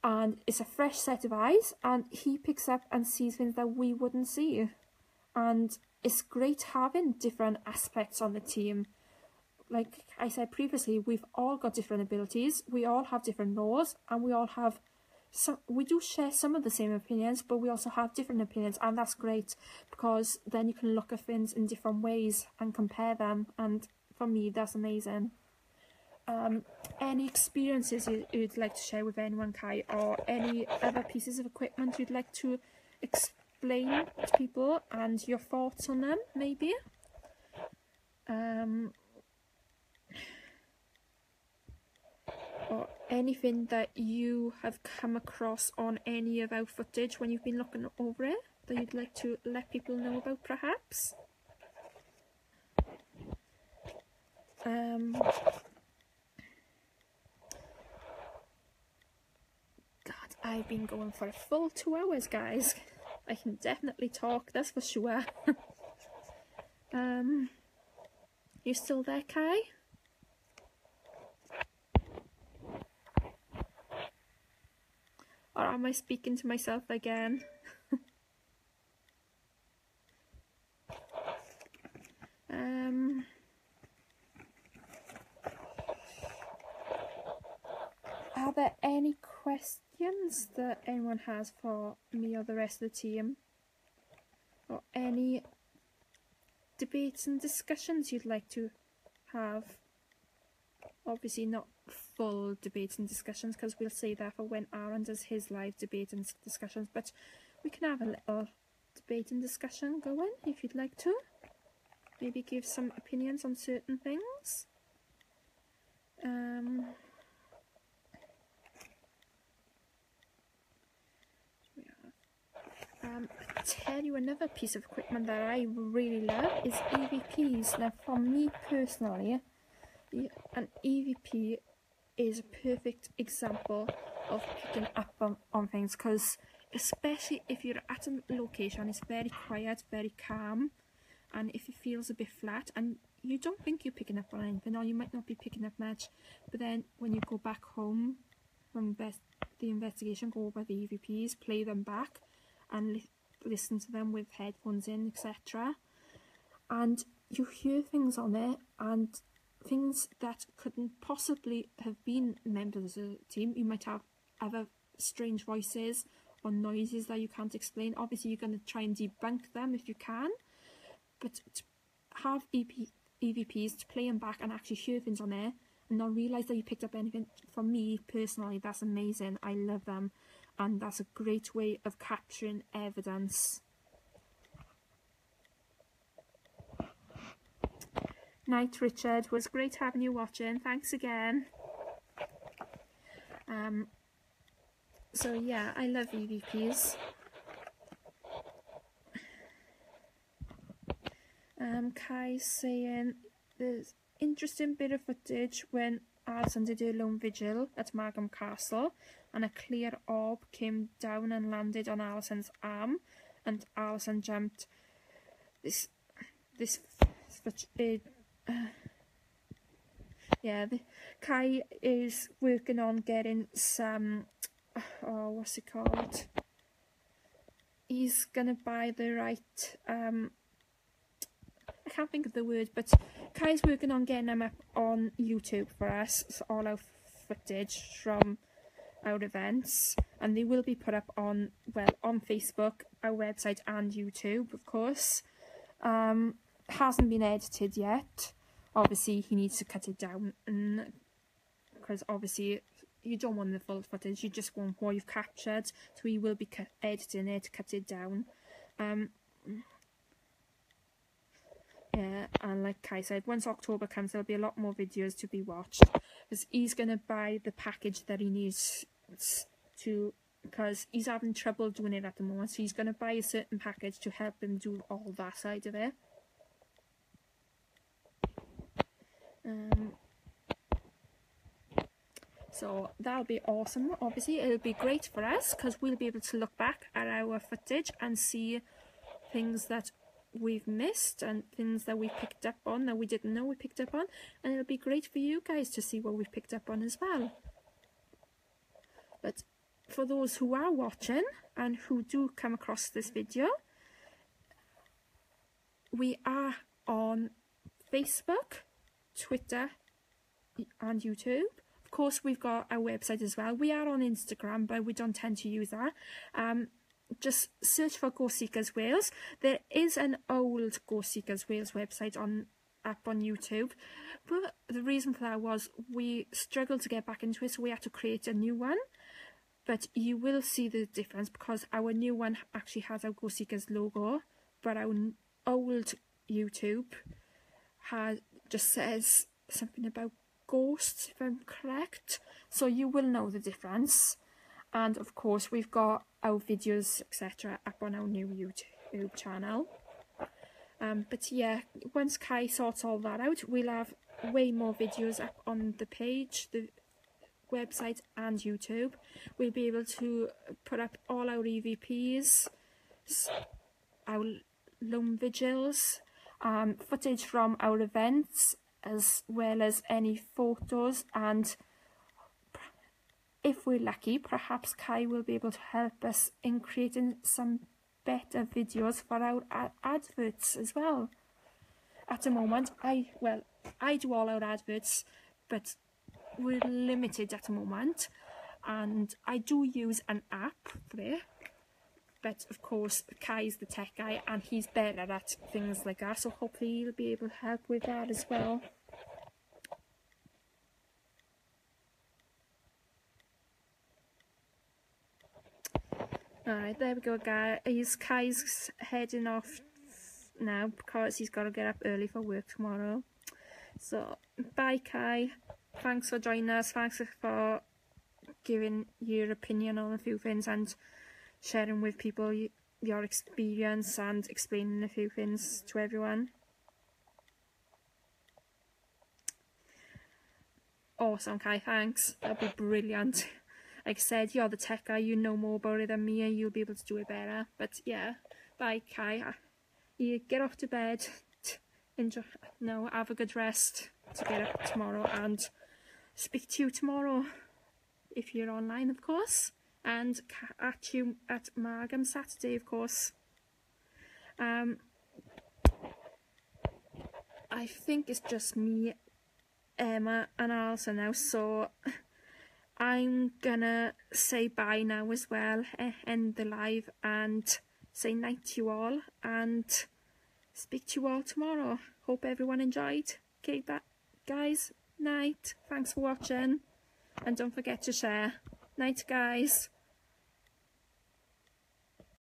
and it's a fresh set of eyes, and he picks up and sees things that we wouldn't see, and it's great having different aspects on the team. Like I said previously, we've all got different abilities, we all have different laws, and we do share some of the same opinions, but we also have different opinions, and that's great because then you can look at things in different ways and compare them, and for me that's amazing. Any experiences you'd like to share with anyone, Kai, or any other pieces of equipment you'd like to explain to people and your thoughts on them, maybe? Or anything that you have come across on any of our footage when you've been looking over it that you'd like to let people know about, perhaps? God, I've been going for a full 2 hours, guys. I can definitely talk, that's for sure. You still there, Kai? Or am I speaking to myself again? Are there any questions that anyone has for me or the rest of the team? Or any debates and discussions you'd like to have? Obviously not full debates and discussions, because we'll say that for when Aaron does his live debate and discussions, but we can have a little debate and discussion going if you'd like to. Maybe give some opinions on certain things. I tell you, another piece of equipment that I really love is EVPs. Now, for me personally, an EVP is a perfect example of picking up on things, because especially if you're at a location, it's very quiet, very calm, and if it feels a bit flat and you don't think you're picking up on anything, or you might not be picking up much, but then when you go back home from the investigation, go over the EVPs, play them back and listen to them with headphones in, etc., and you hear things on there, and things that couldn't possibly have been members of the team. You might have other strange voices or noises that you can't explain. Obviously, you're going to try and debunk them if you can, but to have EVPs, to play them back and actually hear things on there and not realise that you picked up anything, for me personally, that's amazing. I love them, and that's a great way of capturing evidence. Night, Richard. Was great having you watching. Thanks again. So yeah, I love EVPs. Kai's saying there's interesting bit of footage when Alison did her lone vigil at Margam Castle, and a clear orb came down and landed on Alison's arm, and Alison jumped. Kai is working on getting some, what's it called? He's gonna buy the right, I can't think of the word, but Kai's working on getting them up on YouTube for us, so all our footage from our events, and they will be put up on, well, on Facebook, our website and YouTube, of course. Hasn't been edited yet. Obviously he needs to cut it down, because obviously you don't want the full footage, you just want what you've captured, so he will be editing it, cut it down. Yeah, and like Kai said, once October comes there'll be a lot more videos to be watched, because he's going to buy the package that he needs to, because he's having trouble doing it at the moment, so he's going to buy a certain package to help him do all that side of it. So that'll be awesome. Obviously it'll be great for us, because we'll be able to look back at our footage and see things that we've missed and things that we picked up on that we didn't know we picked up on, and it'll be great for you guys to see what we've picked up on as well. But for those who are watching and who do come across this video, we are on Facebook, Twitter and YouTube. Of course, we've got our website as well. We are on Instagram, but we don't tend to use that. Just search for Ghost Seekers Wales. There is an old Ghost Seekers Wales website up on YouTube, but the reason for that was we struggled to get back into it, so we had to create a new one. But you will see the difference, because our new one actually has our Ghost Seekers logo, but our old YouTube just says something about ghosts, if I'm correct, so you will know the difference. And of course we've got our videos etc up on our new YouTube channel. But yeah, once Kai sorts all that out, we'll have way more videos up on the page, the website and YouTube. We'll be able to put up all our EVPs, our lone vigils, footage from our events, as well as any photos, and if we're lucky, perhaps Kai will be able to help us in creating some better videos for our adverts as well. At the moment, I do all our adverts, but we're limited at the moment, and I do use an app for it. But of course, Kai's the tech guy and he's better at things like that, so hopefully he'll be able to help with that as well. Alright, there we go guys. Kai's heading off now because he's got to get up early for work tomorrow. So, bye Kai. Thanks for joining us. Thanks for giving your opinion on a few things and sharing with people your experience and explaining a few things to everyone. Awesome Kai, thanks. That'd be brilliant. Like I said, you're the tech guy, you know more about it than me and you'll be able to do it better. But yeah, bye Kai. You get off to bed. Enjoy. No, have a good rest to get up tomorrow, and speak to you tomorrow if you're online, of course, and at you at Margam Saturday, of course. I think it's just me, Emma and Alison now, so I'm gonna say bye now as well, end the live and say night to you all and speak to you all tomorrow. Hope everyone enjoyed. Okay, guys, night. Thanks for watching and don't forget to share. Night, guys.